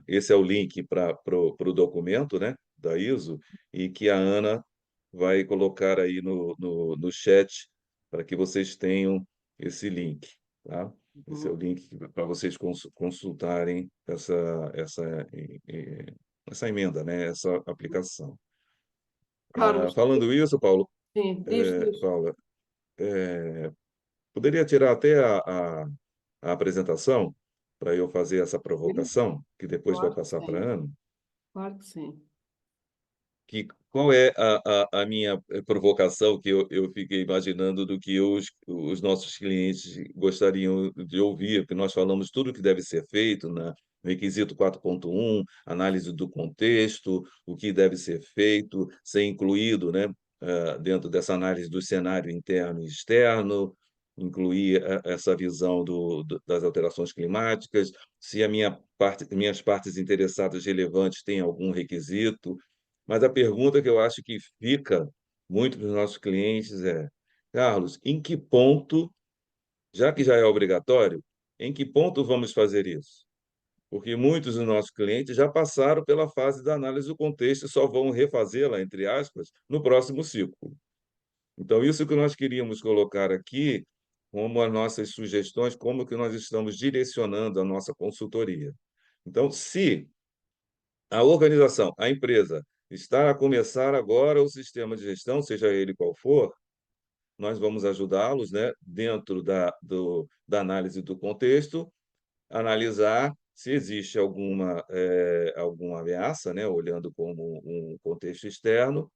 esse é o link para o documento, né, da ISO, e que a Ana vai colocar aí no chat para que vocês tenham esse link, tá? Esse é o Uhum. link para vocês consultarem essa emenda, né, essa aplicação. Carlos, Falando isso, Paulo, sim, diz. Paula, poderia tirar até a apresentação para eu fazer essa Sim, provocação, que depois vai claro que passar para a sim, Ana? claro que sim. Que qual é a minha provocação que eu fiquei imaginando do que os nossos clientes gostariam de ouvir, porque nós falamos tudo o que deve ser feito no requisito 4.1, análise do contexto, o que deve ser feito, ser incluído, né, dentro dessa análise do cenário interno e externo, incluir essa visão das alterações climáticas, se minhas partes interessadas relevantes têm algum requisito, mas a pergunta que eu acho que fica muito para os nossos clientes é: Carlos, em que ponto, já que já é obrigatório, em que ponto vamos fazer isso? Porque muitos dos nossos clientes já passaram pela fase da análise do contexto e só vão refazê-la, entre aspas, no próximo ciclo. Então, isso que nós queríamos colocar aqui como as nossas sugestões, como que nós estamos direcionando a nossa consultoria. Então, se a organização, a empresa, está a começar agora o sistema de gestão, seja ele qual for, nós vamos ajudá-los, né, dentro da análise do contexto, analisar se existe alguma ameaça, né, olhando como um contexto externo,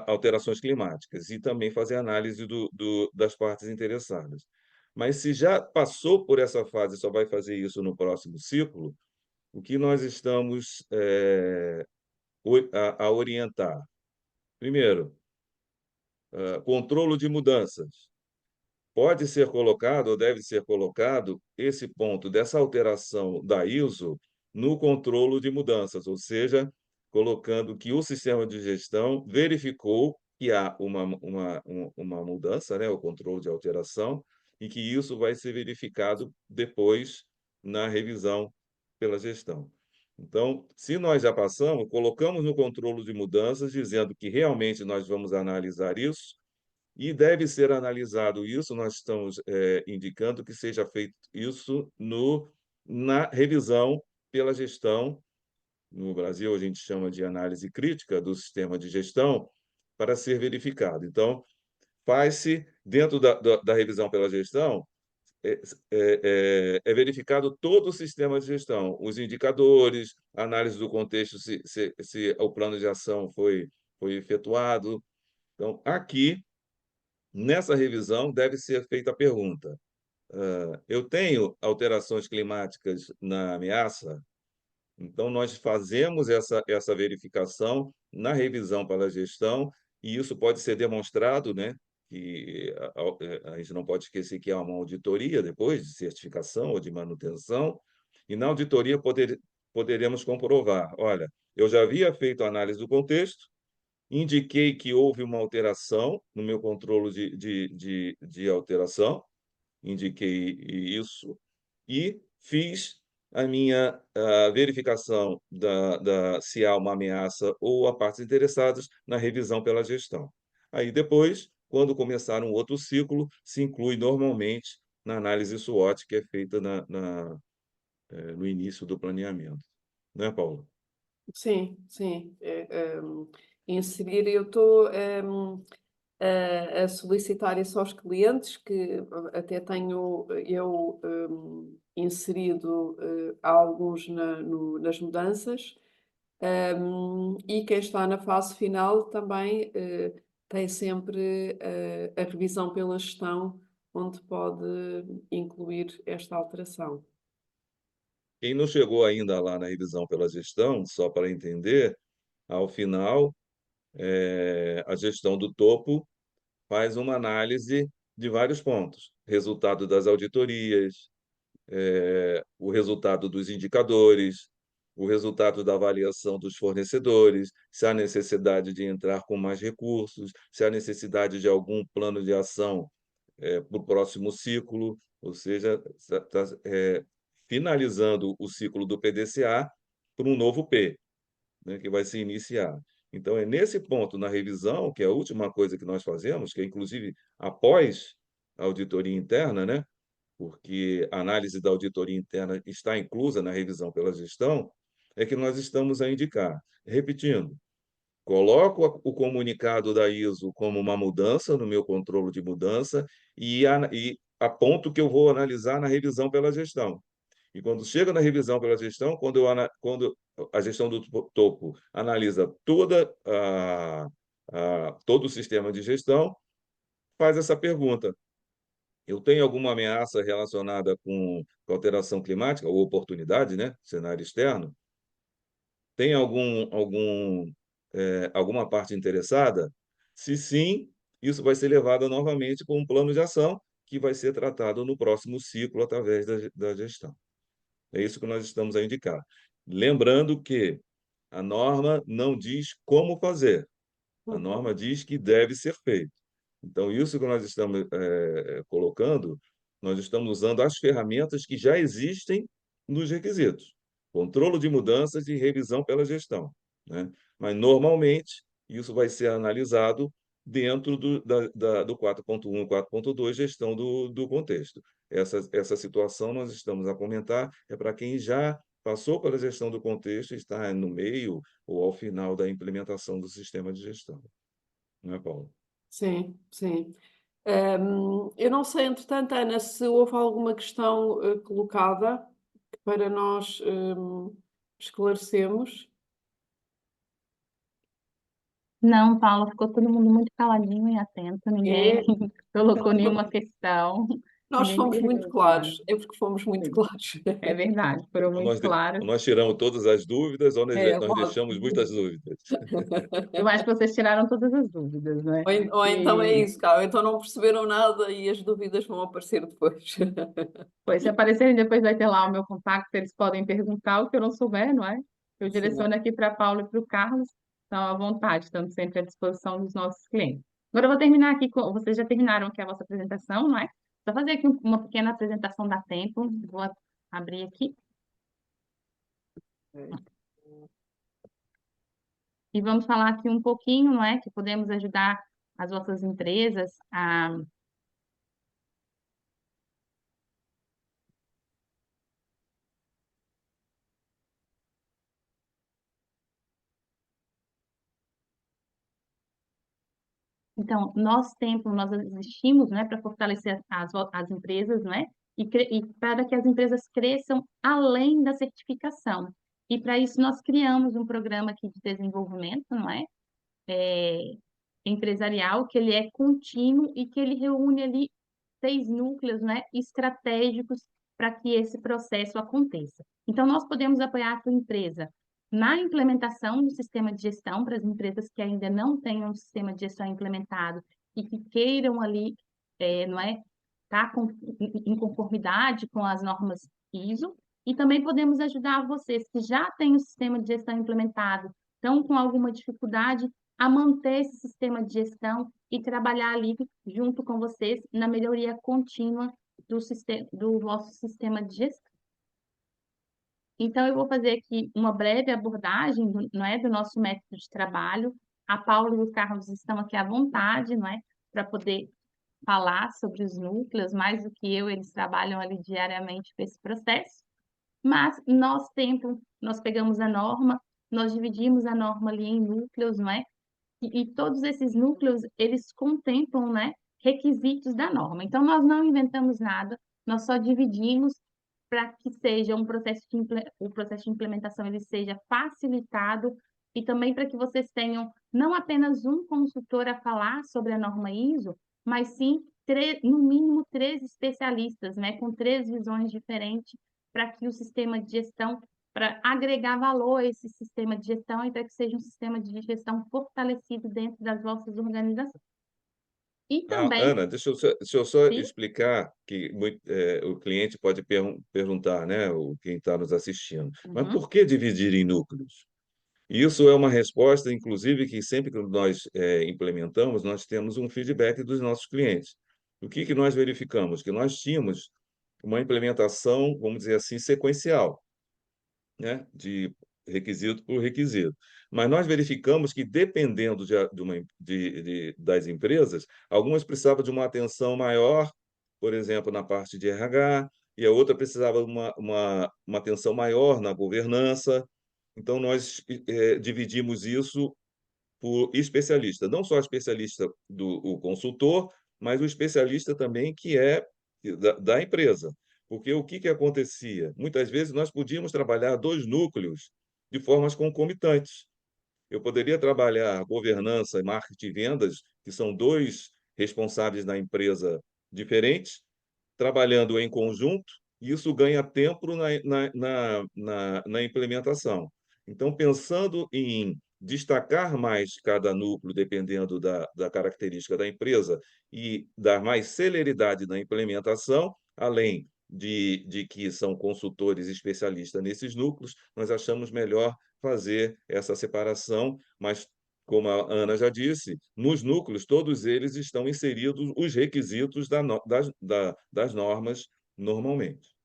alterações climáticas, e também fazer análise das partes interessadas. Mas se já passou por essa fase e só vai fazer isso no próximo ciclo, o que nós estamos a orientar? Primeiro, controle de mudanças. Pode ser colocado, ou deve ser colocado, esse ponto dessa alteração da ISO no controle de mudanças, ou seja, colocando que o sistema de gestão verificou que há uma mudança, né, o controle de alteração, e que isso vai ser verificado depois na revisão pela gestão. Então, se nós já passamos, colocamos no controle de mudanças, dizendo que realmente nós vamos analisar isso, e deve ser analisado isso, nós estamos indicando que seja feito isso na revisão pela gestão. No Brasil, a gente chama de análise crítica do sistema de gestão, para ser verificado. Então, faz-se, dentro da revisão pela gestão, é verificado todo o sistema de gestão, os indicadores, análise do contexto, se o plano de ação foi efetuado. Então, aqui, nessa revisão, deve ser feita a pergunta: eu tenho alterações climáticas na ameaça? Então, nós fazemos essa verificação na revisão pela gestão, e isso pode ser demonstrado, né? Que a gente não pode esquecer que há uma auditoria depois de certificação ou de manutenção, e na auditoria poderemos comprovar: olha, eu já havia feito a análise do contexto, indiquei que houve uma alteração no meu controle de alteração, indiquei isso e fiz a verificação se há uma ameaça ou a partes interessadas na revisão pela gestão. Aí depois, quando começar um outro ciclo, se inclui normalmente na análise SWOT, que é feita no início do planeamento. Não é, Paulo? Sim, sim. inserir. Eu estou a solicitar isso aos clientes, que até tenho eu inserido alguns nas mudanças, e quem está na fase final também tem sempre a revisão pela gestão, onde pode incluir esta alteração. Quem não chegou ainda lá na revisão pela gestão, só para entender, ao final, a gestão do topo faz uma análise de vários pontos: resultado das auditorias, o resultado dos indicadores, o resultado da avaliação dos fornecedores, se há necessidade de entrar com mais recursos, se há necessidade de algum plano de ação para o próximo ciclo, ou seja, está finalizando o ciclo do PDCA para um novo P, né, que vai se iniciar. Então, é nesse ponto, na revisão, que é a última coisa que nós fazemos, que é inclusive após a auditoria interna, né, porque a análise da auditoria interna está inclusa na revisão pela gestão, é que nós estamos a indicar. Repetindo, coloco o comunicado da ISO como uma mudança no meu controle de mudança e aponto que eu vou analisar na revisão pela gestão. E quando chega na revisão pela gestão, quando a gestão do topo analisa todo o sistema de gestão, faz essa pergunta: eu tenho alguma ameaça relacionada com alteração climática ou oportunidade, né? Cenário externo? Tem alguma parte interessada? Se sim, isso vai ser levado novamente com um plano de ação que vai ser tratado no próximo ciclo através da gestão. É isso que nós estamos a indicar. Lembrando que a norma não diz como fazer, a norma diz que deve ser feito. Então, isso que nós estamos colocando, nós estamos usando as ferramentas que já existem nos requisitos. Controle de mudanças e revisão pela gestão, né? Mas, normalmente, isso vai ser analisado dentro do 4.1 e 4.2, gestão do contexto. Essa situação nós estamos a comentar é para quem já passou pela gestão do contexto e está no meio ou ao final da implementação do sistema de gestão. Não é, Paulo? Sim, sim. Eu não sei, entretanto, Ana, se houve alguma questão colocada para nós esclarecermos. Não, Paula, ficou todo mundo muito caladinho e atento, ninguém É, colocou nenhuma questão, nós ninguém fomos muito perguntou nada. claros, é porque fomos muito claros. É verdade, foram Ou muito claros. nós tiramos todas as dúvidas ou É, nós deixamos muitas dúvidas. Eu acho que vocês tiraram todas as dúvidas, né? ou então é E, isso, cara. Ou então não perceberam nada e as dúvidas vão aparecer depois. pois, se aparecerem depois vai ter lá o meu contato, eles podem perguntar o que eu não souber, não é? Eu Sim. direciono aqui para a Paula e para o Carlos, estão à vontade, estamos sempre à disposição dos nossos clientes. Agora eu vou terminar aqui, vocês já terminaram aqui a vossa apresentação, não é? Só fazer aqui uma pequena apresentação, dá tempo, vou abrir aqui. E vamos falar aqui um pouquinho, não é? Que podemos ajudar as vossas empresas a. Então, nós existimos, né, para fortalecer as empresas, não é? E para que as empresas cresçam além da certificação. E para isso nós criamos um programa aqui de desenvolvimento, não é? É, empresarial, que ele é contínuo e que ele reúne ali 6 núcleos, né, estratégicos para que esse processo aconteça. Então, nós podemos apoiar a tua empresa na implementação do sistema de gestão para as empresas que ainda não tenham um sistema de gestão implementado e que queiram ali, não é, estar em conformidade com as normas ISO. E também podemos ajudar vocês que já têm o sistema de gestão implementado, estão com alguma dificuldade a manter esse sistema de gestão e trabalhar ali junto com vocês na melhoria contínua do vosso sistema de gestão. Então, eu vou fazer aqui uma breve abordagem não é, do nosso método de trabalho. A Paula e o Carlos estão aqui à vontade, não é, para poder falar sobre os núcleos, mais do que eu, eles trabalham ali diariamente com esse processo. Mas nós pegamos a norma, nós dividimos a norma ali em núcleos, não é? E todos esses núcleos, eles contemplam, né, requisitos da norma. Então, nós não inventamos nada, nós só dividimos para que seja o processo de implementação ele seja facilitado e também para que vocês tenham não apenas um consultor a falar sobre a norma ISO, mas sim no mínimo 3 especialistas, né, com 3 visões diferentes, para que o sistema de gestão, para agregar valor a esse sistema de gestão e para que seja um sistema de gestão fortalecido dentro das vossas organizações. E Ah, também, Ana, deixa eu só sim, explicar que o cliente pode perguntar, né, quem está nos assistindo, mas uhum, por que dividir em núcleos? Isso é uma resposta, inclusive, que sempre que nós implementamos, nós temos um feedback dos nossos clientes. O que nós verificamos? Que nós tínhamos uma implementação, vamos dizer assim, sequencial, né, de requisito por requisito. Mas nós verificamos que, dependendo das empresas, algumas precisavam de uma atenção maior, por exemplo, na parte de RH, e a outra precisava de uma atenção maior na governança. Então, nós dividimos isso por especialista, não só especialista o consultor, mas o especialista também que é da empresa. Porque o que acontecia? Muitas vezes nós podíamos trabalhar 2 núcleos de formas concomitantes. Eu poderia trabalhar governança, marketing e vendas, que são 2 responsáveis na empresa diferentes, trabalhando em conjunto, e isso ganha tempo na implementação. Então, pensando em destacar mais cada núcleo, dependendo da característica da empresa, e dar mais celeridade na implementação, além de que são consultores especialistas nesses núcleos, nós achamos melhor fazer essa separação, mas como a Ana já disse, nos núcleos, todos eles estão inseridos os requisitos das normas normalmente.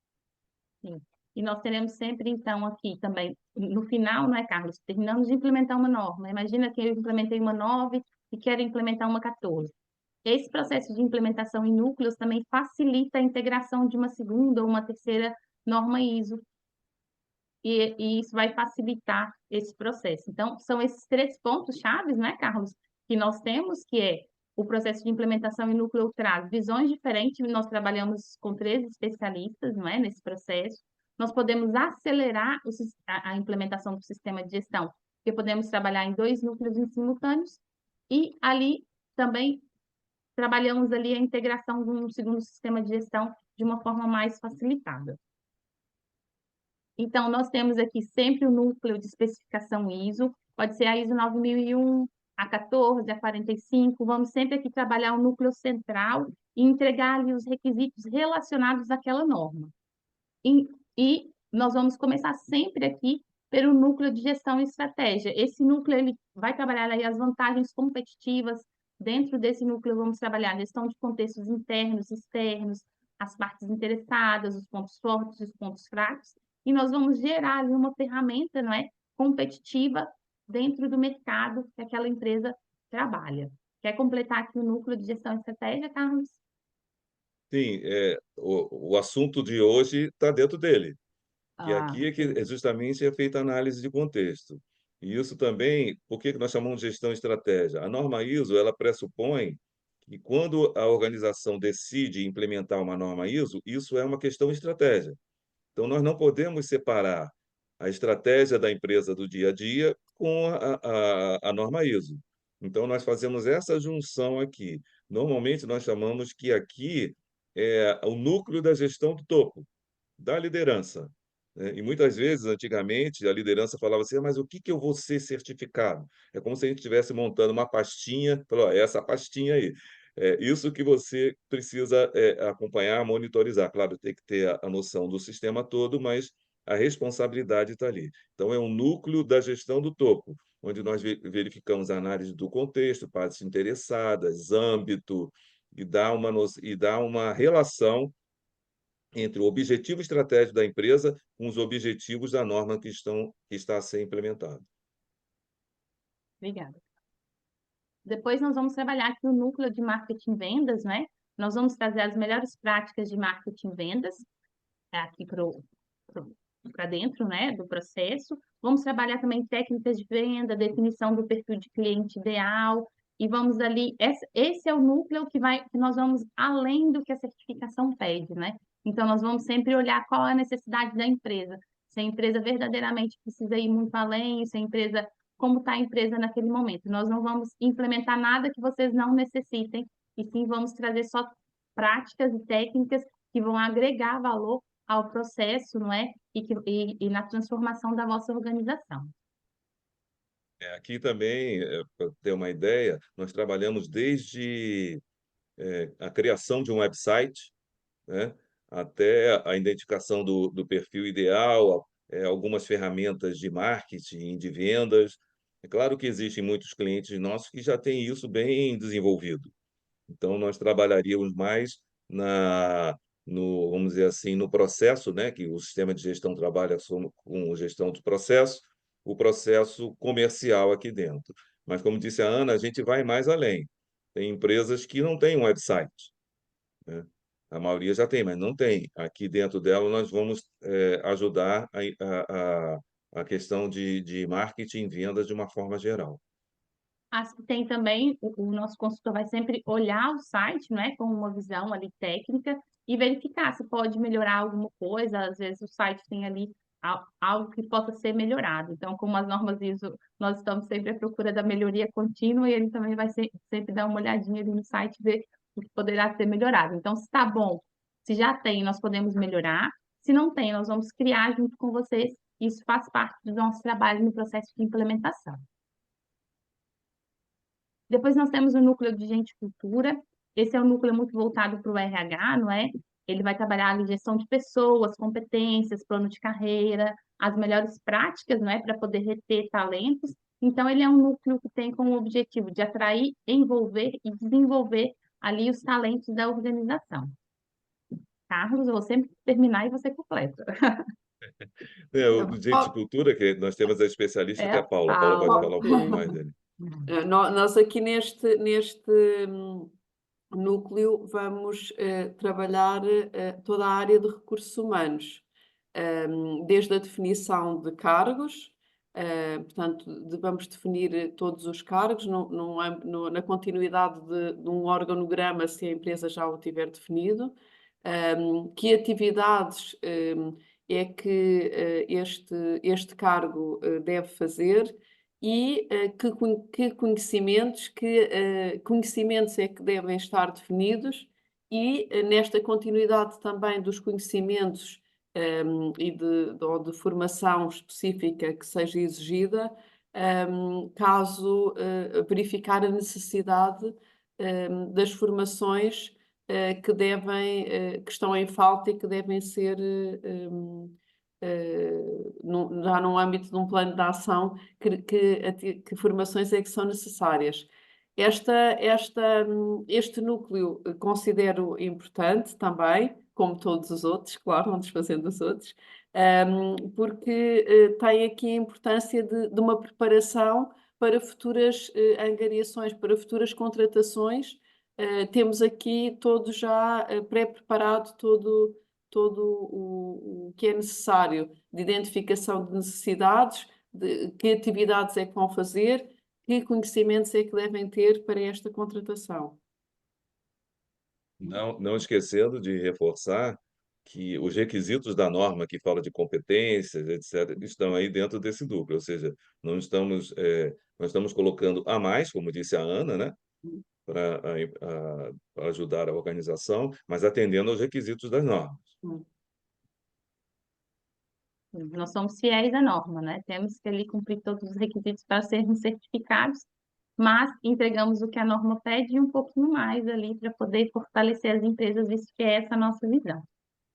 sim. E nós teremos sempre, então, aqui também, no final, não é, Carlos? Terminamos de implementar uma norma. Imagina que eu implementei uma 9 e quero implementar uma 14. Esse processo de implementação em núcleos também facilita a integração de uma segunda ou uma terceira norma ISO, e isso vai facilitar esse processo. Então, são esses 3 pontos chaves, né, Carlos, que nós temos, que é o processo de implementação em núcleo traz visões diferentes, nós trabalhamos com 3 especialistas, não é, nesse processo. Nós podemos acelerar a implementação do sistema de gestão, porque podemos trabalhar em 2 núcleos em simultâneos, e ali também trabalhamos ali a integração de um segundo sistema de gestão de uma forma mais facilitada. Então, nós temos aqui sempre o núcleo de especificação ISO, pode ser a ISO 9001, a 14, a 45, vamos sempre aqui trabalhar o núcleo central e entregar ali os requisitos relacionados àquela norma. E nós vamos começar sempre aqui pelo núcleo de gestão e estratégia. Esse núcleo ele vai trabalhar aí as vantagens competitivas. Dentro desse núcleo, vamos trabalhar a gestão de contextos internos, externos, as partes interessadas, os pontos fortes, os pontos fracos, e nós vamos gerar ali uma ferramenta, não é, competitiva dentro do mercado que aquela empresa trabalha. Quer completar aqui o núcleo de gestão e estratégia, Carlos? Sim, o assunto de hoje está dentro dele, que Ah, aqui é que justamente é feita a análise de contexto. E isso também, por que nós chamamos de gestão e estratégia? A norma ISO, ela pressupõe que quando a organização decide implementar uma norma ISO, isso é uma questão de estratégia. Então, nós não podemos separar a estratégia da empresa do dia a dia com a norma ISO. Então, nós fazemos essa junção aqui. Normalmente, nós chamamos que aqui é o núcleo da gestão do topo, da liderança, né? E muitas vezes, antigamente, a liderança falava assim: "Ah, mas o que eu vou ser certificado?" É como se a gente estivesse montando uma pastinha, falou: "Ó, essa pastinha aí. É isso que você precisa acompanhar, monitorizar." Claro, tem que ter a noção do sistema todo, mas a responsabilidade está ali. Então, é um núcleo da gestão do topo, onde nós verificamos a análise do contexto, partes interessadas, âmbito, e dá uma relação entre o objetivo estratégico da empresa com os objetivos da norma que está a ser implementada. obrigada. Depois nós vamos trabalhar aqui o núcleo de marketing e vendas, né? Nós vamos trazer as melhores práticas de marketing e vendas aqui para dentro, né, do processo. Vamos trabalhar também técnicas de venda, definição do perfil de cliente ideal, e vamos ali, esse é o núcleo que nós vamos além do que a certificação pede, né? Então, nós vamos sempre olhar qual é a necessidade da empresa. Se a empresa verdadeiramente precisa ir muito além, se a empresa, como está a empresa naquele momento. Nós não vamos implementar nada que vocês não necessitem, e sim vamos trazer só práticas e técnicas que vão agregar valor ao processo, não é? E na transformação da vossa organização. Aqui também, para ter uma ideia, nós trabalhamos desde a criação de um website, né, até a identificação do perfil ideal, algumas ferramentas de marketing, de vendas. É claro que existem muitos clientes nossos que já têm isso bem desenvolvido. Então, nós trabalharíamos mais vamos dizer assim, no processo, né, que o sistema de gestão trabalha com gestão de processo, o processo comercial aqui dentro. Mas, como disse a Ana, a gente vai mais além. Tem empresas que não têm um website, né? A maioria já tem, mas não tem. Aqui dentro dela, nós vamos ajudar a questão de marketing e vendas de uma forma geral. As que tem também, o nosso consultor vai sempre olhar o site, né, com uma visão ali técnica e verificar se pode melhorar alguma coisa. Às vezes o site tem ali algo que possa ser melhorado. Então, como as normas ISO, nós estamos sempre à procura da melhoria contínua, e ele também vai sempre dar uma olhadinha ali no site, ver o que poderá ser melhorado. Então, se está bom, se já tem, nós podemos melhorar. Se não tem, nós vamos criar junto com vocês. Isso faz parte do nosso trabalho no processo de implementação. Depois nós temos o núcleo de gente e cultura. Esse é um núcleo muito voltado para o RH, não é? Ele vai trabalhar ali gestão de pessoas, competências, plano de carreira, as melhores práticas, não é, para poder reter talentos. Então, ele é um núcleo que tem como objetivo de atrair, envolver e desenvolver ali os talentos da organização. Carlos, eu vou sempre terminar e você completa. O Gente de Cultura, que nós temos a especialista, que É é a a Paula. A Paula pode Paula. falar um pouco mais dele. Nós aqui neste núcleo vamos trabalhar toda a área de recursos humanos, desde a definição de cargos, portanto, vamos definir todos os cargos na continuidade de um organograma, se a empresa já o tiver definido, que atividades é que este cargo deve fazer, e que conhecimentos é que devem estar definidos, e nesta continuidade também dos conhecimentos ou de formação específica que seja exigida, caso verificar a necessidade das formações que estão em falta e que devem ser já no âmbito de um plano de ação, que formações é que são necessárias. Este núcleo considero importante também, como todos os outros, claro, não desfazendo os outros, porque tem aqui a importância de uma preparação para futuras angariações, para futuras contratações. Temos aqui todo já pré-preparado, todo o que é necessário de identificação de necessidades, de que atividades é que vão fazer, que conhecimentos é que devem ter para esta contratação. Não esquecendo de reforçar que os requisitos da norma, que fala de competências, etc., estão aí dentro desse núcleo, ou seja, nós estamos colocando a mais, como disse a Ana, né, para ajudar a organização, mas atendendo aos requisitos das normas. Nós somos fiéis à norma, né? Temos que ali cumprir todos os requisitos para sermos certificados, mas entregamos o que a norma pede e um pouquinho mais ali para poder fortalecer as empresas, visto que é essa a nossa visão.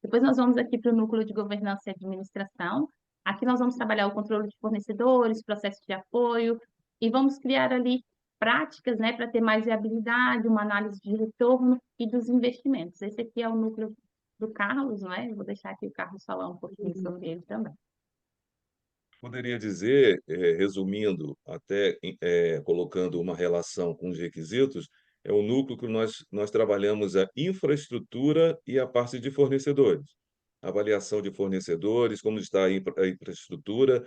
Depois nós vamos aqui para o núcleo de governança e administração. Aqui nós vamos trabalhar o controle de fornecedores, processo de apoio, e vamos criar ali práticas, né, para ter mais viabilidade, uma análise de retorno e dos investimentos. Esse aqui é o núcleo do Carlos, não é? Eu vou deixar aqui o Carlos falar um pouquinho sobre ele também. Poderia dizer, resumindo, até colocando uma relação com os requisitos, é o núcleo que nós trabalhamos a infraestrutura e a parte de fornecedores. avaliação de fornecedores, como está a infraestrutura,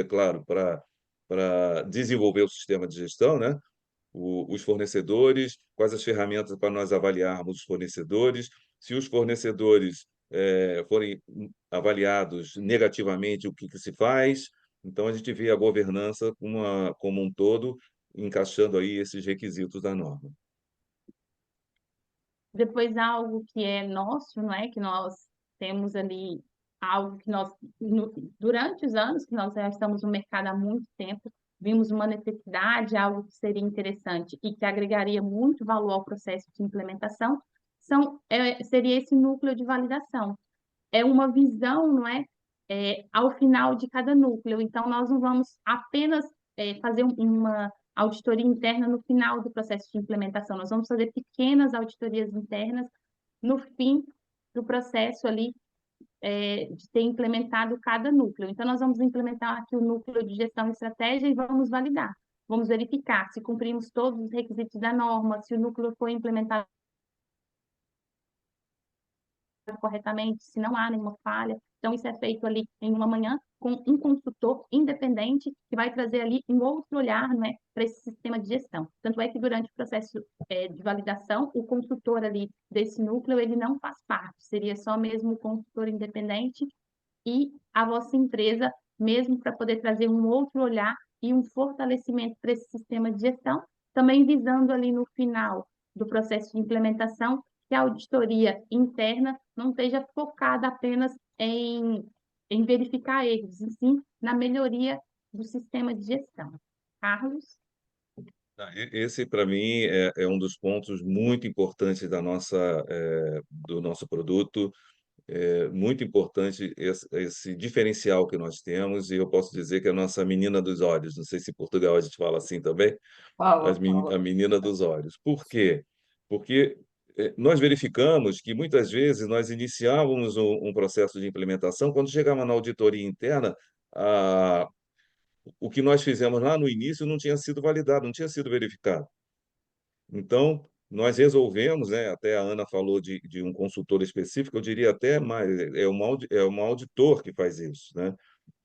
é claro, para desenvolver o sistema de gestão, né? Os fornecedores, quais as ferramentas para nós avaliarmos os fornecedores, se os fornecedores forem avaliados negativamente, o que que se faz. Então, a gente vê a governança como um todo, encaixando aí esses requisitos da norma. Depois, algo que é nosso, não é? Que nós temos ali algo que nós, durante os anos que nós já estamos no mercado há muito tempo, vimos uma necessidade, algo que seria interessante e que agregaria muito valor ao processo de implementação, seria esse núcleo de validação. É uma visão, não é? Ao final de cada núcleo. Então, nós não vamos apenas fazer uma auditoria interna no final do processo de implementação, nós vamos fazer pequenas auditorias internas no fim do processo ali de ter implementado cada núcleo. Então, nós vamos implementar aqui o núcleo de gestão e estratégia e vamos validar. Vamos verificar se cumprimos todos os requisitos da norma, se o núcleo foi implementado corretamente, se não há nenhuma falha. Então, isso é feito ali em uma manhã com um consultor independente que vai trazer ali um outro olhar, né, para esse sistema de gestão. Tanto é que durante o processo de validação, o consultor ali desse núcleo, ele não faz parte, seria só mesmo o consultor independente e a vossa empresa, mesmo para poder trazer um outro olhar e um fortalecimento para esse sistema de gestão, também visando ali no final do processo de implementação que a auditoria interna não esteja focada apenas em verificar erros, e sim na melhoria do sistema de gestão. Carlos? Esse, para mim, é um dos pontos muito importantes do nosso produto. É muito importante esse diferencial que nós temos, e eu posso dizer que é a nossa menina dos olhos. Não sei se em Portugal a gente fala assim também, Fala, a fala. menina dos olhos. Por quê? Porque nós verificamos que muitas vezes nós iniciávamos um processo de implementação, quando chegava na auditoria interna, o que nós fizemos lá no início não tinha sido validado, não tinha sido verificado. Então, nós resolvemos, né, até a Ana falou de um consultor específico, eu diria até mais, é um auditor que faz isso, né?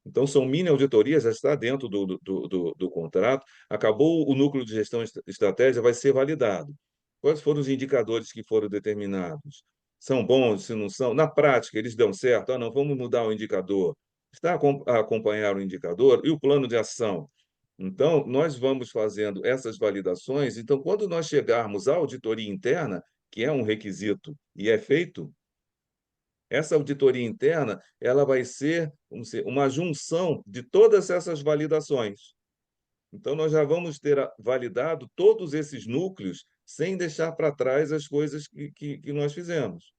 Então, são mini auditorias, já está dentro do contrato, acabou o núcleo de gestão estratégia, vai ser validado. Quais foram os indicadores que foram determinados? São bons, se não são? Na prática, eles dão certo? Ah, não, vamos mudar o indicador. Está a acompanhar o indicador e o plano de ação. Então, nós vamos fazendo essas validações. Então, quando nós chegarmos à auditoria interna, que é um requisito e é feito, essa auditoria interna, ela vai ser, vamos dizer, uma junção de todas essas validações. Então, nós já vamos ter validado todos esses núcleos sem deixar para trás as coisas que nós fizemos.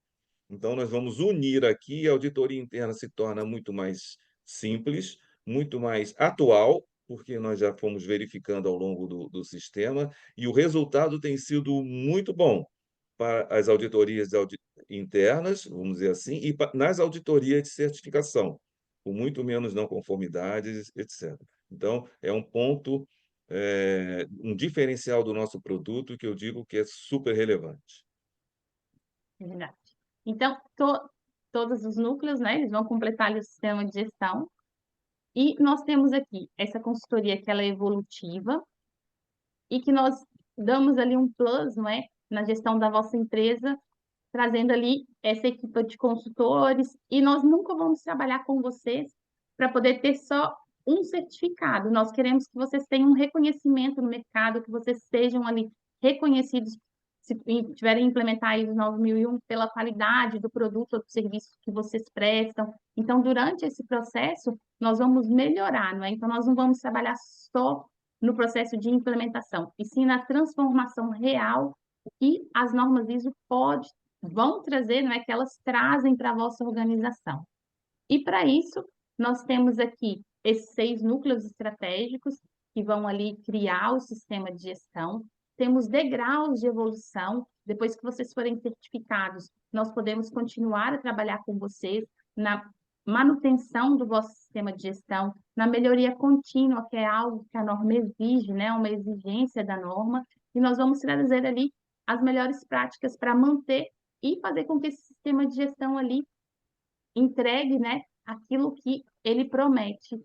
Então, nós vamos unir aqui, a auditoria interna se torna muito mais simples, muito mais atual, porque nós já fomos verificando ao longo do sistema, e o resultado tem sido muito bom para as auditorias internas, vamos dizer assim, e nas auditorias de certificação, com muito menos não conformidades, etc. Então, é um ponto, um diferencial do nosso produto que eu digo que é super relevante. É verdade. Então, todos os núcleos, né, eles vão completar ali o sistema de gestão. E nós temos aqui essa consultoria que ela é evolutiva e que nós damos ali um plus, não é, na gestão da vossa empresa, trazendo ali essa equipe de consultores, e nós nunca vamos trabalhar com vocês para poder ter só um certificado. Nós queremos que vocês tenham um reconhecimento no mercado, que vocês sejam ali reconhecidos se tiverem implementar a ISO 9001 pela qualidade do produto ou do serviço que vocês prestam. Então, durante esse processo, nós vamos melhorar, não é? Então, nós não vamos trabalhar só no processo de implementação, e sim na transformação real que as normas ISO vão trazer, não é que elas trazem para a vossa organização. E para isso, nós temos aqui esses 6 núcleos estratégicos que vão ali criar o sistema de gestão. Temos degraus de evolução. Depois que vocês forem certificados, nós podemos continuar a trabalhar com vocês na manutenção do vosso sistema de gestão, na melhoria contínua, que é algo que a norma exige, né? Uma exigência da norma. E nós vamos trazer ali as melhores práticas para manter e fazer com que esse sistema de gestão ali entregue, né, aquilo que ele promete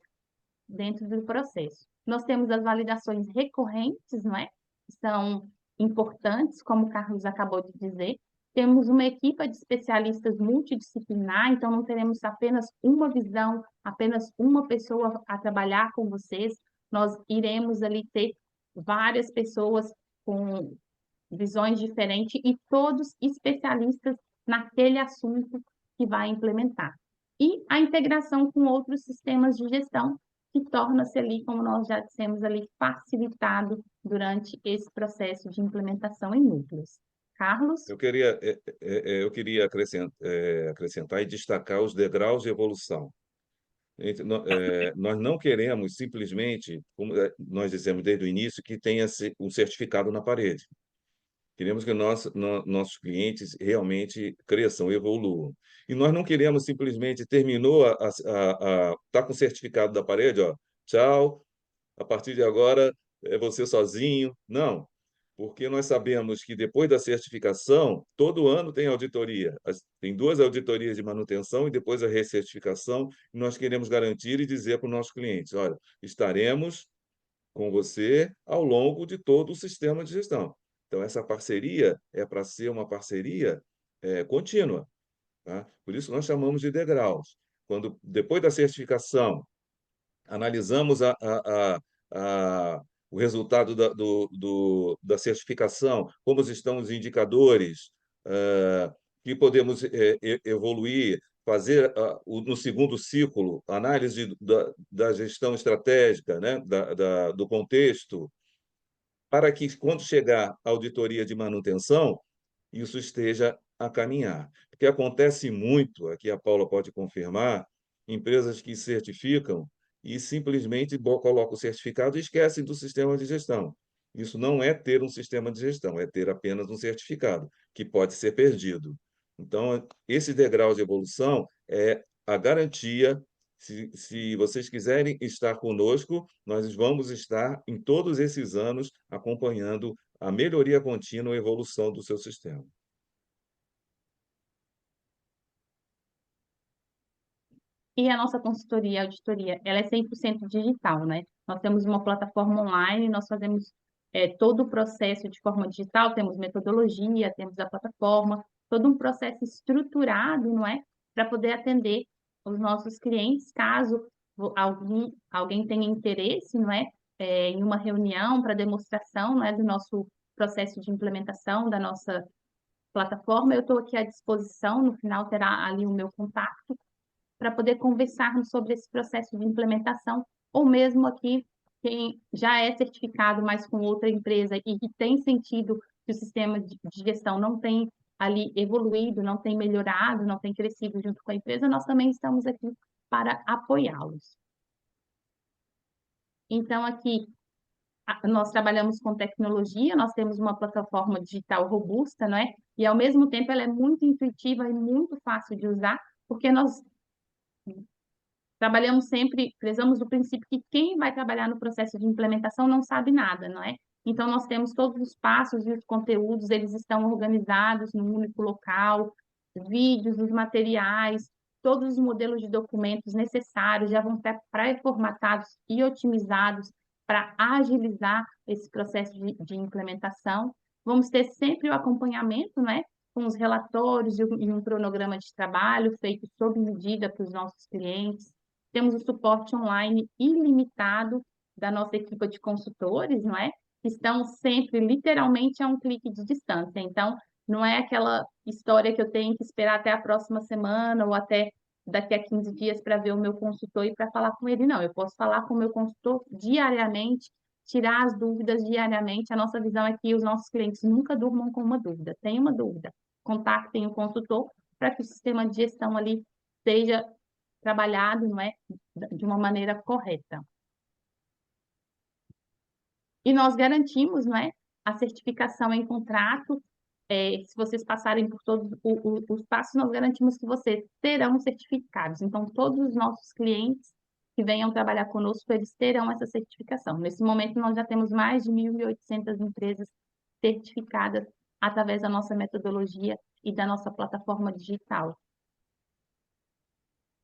dentro do processo. Nós temos as validações recorrentes, não é? Que são importantes, como o Carlos acabou de dizer. Temos uma equipe de especialistas multidisciplinar, então não teremos apenas uma visão, apenas uma pessoa a trabalhar com vocês. Nós iremos ali ter várias pessoas com visões diferentes e todos especialistas naquele assunto que vai implementar. E a integração com outros sistemas de gestão, que torna-se ali, como nós já dissemos ali, facilitado durante esse processo de implementação em núcleos. Carlos? Eu queria acrescentar e destacar os degraus de evolução. Nós não queremos simplesmente, como nós dissemos desde o início, que tenha um certificado na parede. Queremos que nossos clientes realmente cresçam, evoluam. E nós não queremos simplesmente terminou tá com o certificado da parede, ó, tchau, a partir de agora é você sozinho. Não, porque nós sabemos que depois da certificação, todo ano tem auditoria. Tem 2 auditorias de manutenção e depois a recertificação. E nós queremos garantir e dizer para os nossos clientes, olha, estaremos com você ao longo de todo o sistema de gestão. Então, essa parceria é para ser uma parceria contínua. Tá? Por isso, nós chamamos de degraus. Quando, depois da certificação, analisamos o resultado da certificação, como estão os indicadores, que podemos evoluir, fazer no segundo ciclo, análise da gestão estratégica, né, do contexto, para que, quando chegar a auditoria de manutenção, isso esteja a caminhar. Porque acontece muito, aqui a Paula pode confirmar, empresas que certificam e simplesmente colocam o certificado e esquecem do sistema de gestão. Isso não é ter um sistema de gestão, é ter apenas um certificado, que pode ser perdido. Então, esse degrau de evolução é a garantia. Se vocês quiserem estar conosco, nós vamos estar em todos esses anos acompanhando a melhoria contínua e evolução do seu sistema. E a nossa consultoria e auditoria, ela é 100% digital, né? Nós temos uma plataforma online, nós fazemos todo o processo de forma digital, temos metodologia, temos a plataforma, todo um processo estruturado, não é? Para poder atender os nossos clientes, caso alguém tenha interesse, não é? Em uma reunião para demonstração, não é? Do nosso processo de implementação da nossa plataforma, eu estou aqui à disposição, no final terá ali o meu contato, para poder conversarmos sobre esse processo de implementação, ou mesmo aqui, quem já é certificado, mas com outra empresa e que tem sentido que o sistema de gestão não tem ali evoluído, não tem melhorado, não tem crescido junto com a empresa, nós também estamos aqui para apoiá-los. Então, aqui, nós trabalhamos com tecnologia, nós temos uma plataforma digital robusta, não é? E, ao mesmo tempo, ela é muito intuitiva e muito fácil de usar, porque nós trabalhamos sempre, prezamos do princípio que quem vai trabalhar no processo de implementação não sabe nada, não é? Então, nós temos todos os passos e os conteúdos, eles estão organizados num único local, vídeos, os materiais, todos os modelos de documentos necessários já vão estar pré-formatados e otimizados para agilizar esse processo de implementação. Vamos ter sempre o acompanhamento, né? Com os relatórios e um cronograma de trabalho feito sob medida para os nossos clientes. Temos o suporte online ilimitado da nossa equipe de consultores, não é? Que estão sempre, literalmente, a um clique de distância. Então, não é aquela história que eu tenho que esperar até a próxima semana ou até daqui a 15 dias para ver o meu consultor e para falar com ele. Não, eu posso falar com o meu consultor diariamente, tirar as dúvidas diariamente. A nossa visão é que os nossos clientes nunca durmam com uma dúvida. Tem uma dúvida, contactem o consultor para que o sistema de gestão ali seja trabalhado, não é, de uma maneira correta. E nós garantimos, não é, a certificação em contrato. Se vocês passarem por todos os passos, nós garantimos que vocês terão certificados. Então, todos os nossos clientes que venham trabalhar conosco, eles terão essa certificação. Nesse momento, nós já temos mais de 1.800 empresas certificadas através da nossa metodologia e da nossa plataforma digital.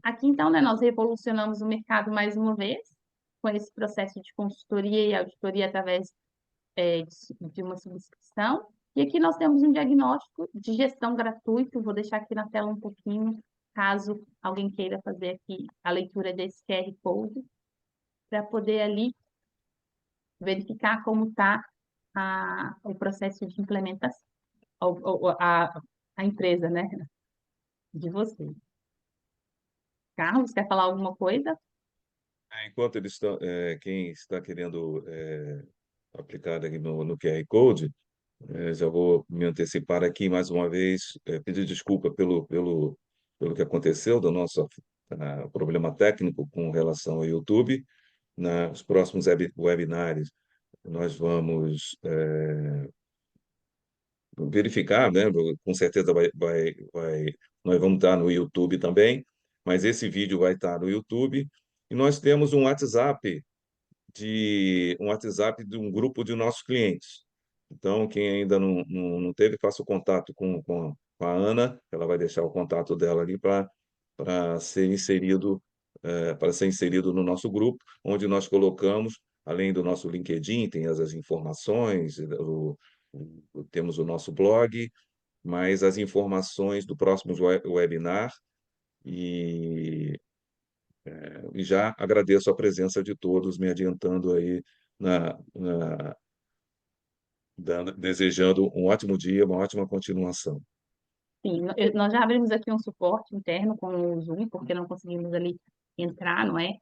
Aqui, então, né, nós revolucionamos o mercado mais uma vez, com esse processo de consultoria e auditoria através de uma subscrição. E aqui nós temos um diagnóstico de gestão gratuito, vou deixar aqui na tela um pouquinho, caso alguém queira fazer aqui a leitura desse QR Code, para poder ali verificar como está o processo de implementação, a empresa, né, de vocês. Carlos, quer falar alguma coisa? Enquanto eles estão, quem está querendo aplicar aqui no QR Code, já vou me antecipar aqui mais uma vez, pedir desculpa pelo que aconteceu, do nosso problema técnico com relação ao YouTube. Nos próximos webinários, nós vamos verificar, né? Com certeza nós vamos estar no YouTube também, mas esse vídeo vai estar no YouTube. E nós temos um WhatsApp de um grupo de nossos clientes. Então, quem ainda não teve, faça o contato com a Ana, ela vai deixar o contato dela ali para ser inserido, para ser inserido no nosso grupo, onde nós colocamos, além do nosso LinkedIn, tem as informações, temos o nosso blog, mas as informações do próximo webinar e e já agradeço a presença de todos, me adiantando aí, desejando um ótimo dia, uma ótima continuação. Sim, nós já abrimos aqui um suporte interno com o Zoom, porque não conseguimos ali entrar, não é?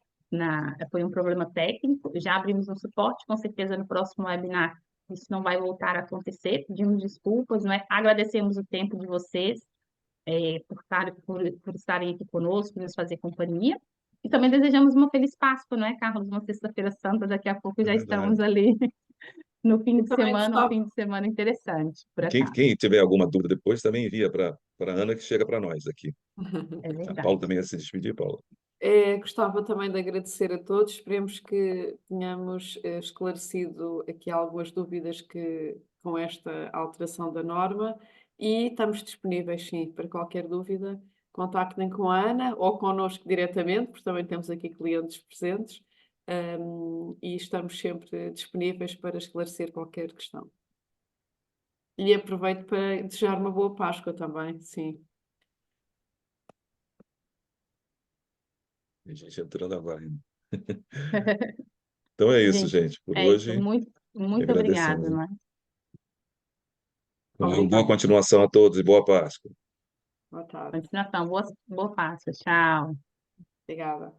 Foi um problema técnico. Já abrimos um suporte, com certeza no próximo webinar isso não vai voltar a acontecer. Pedimos desculpas, não é? Agradecemos o tempo de vocês por estarem aqui conosco, nos fazer companhia. E também desejamos uma feliz Páscoa, não é, Carlos? Uma sexta-feira santa, daqui a pouco É já estamos verdade. ali no fim Eu de também semana, um gostava. fim de semana interessante por Quem, acá. quem tiver alguma dúvida depois, também envia para a Ana, que chega para nós aqui. É A Paulo verdade. também ia se despedir, Paulo. Gostava também de agradecer a todos. Esperemos que tenhamos esclarecido aqui algumas dúvidas com esta alteração da norma e estamos disponíveis, sim, para qualquer dúvida. Contactem com a Ana ou connosco diretamente, porque também temos aqui clientes presentes, e estamos sempre disponíveis para esclarecer qualquer questão. E aproveito para desejar uma boa Páscoa também, sim. A gente entrando agora ainda. Então é isso, Gente, gente. Por é isso. hoje, Muito obrigada, agradecemos. não é? Então, Obrigada. boa continuação a todos e boa Páscoa. Boa tarde. Continuação. Boa Páscoa. Tchau. Obrigada.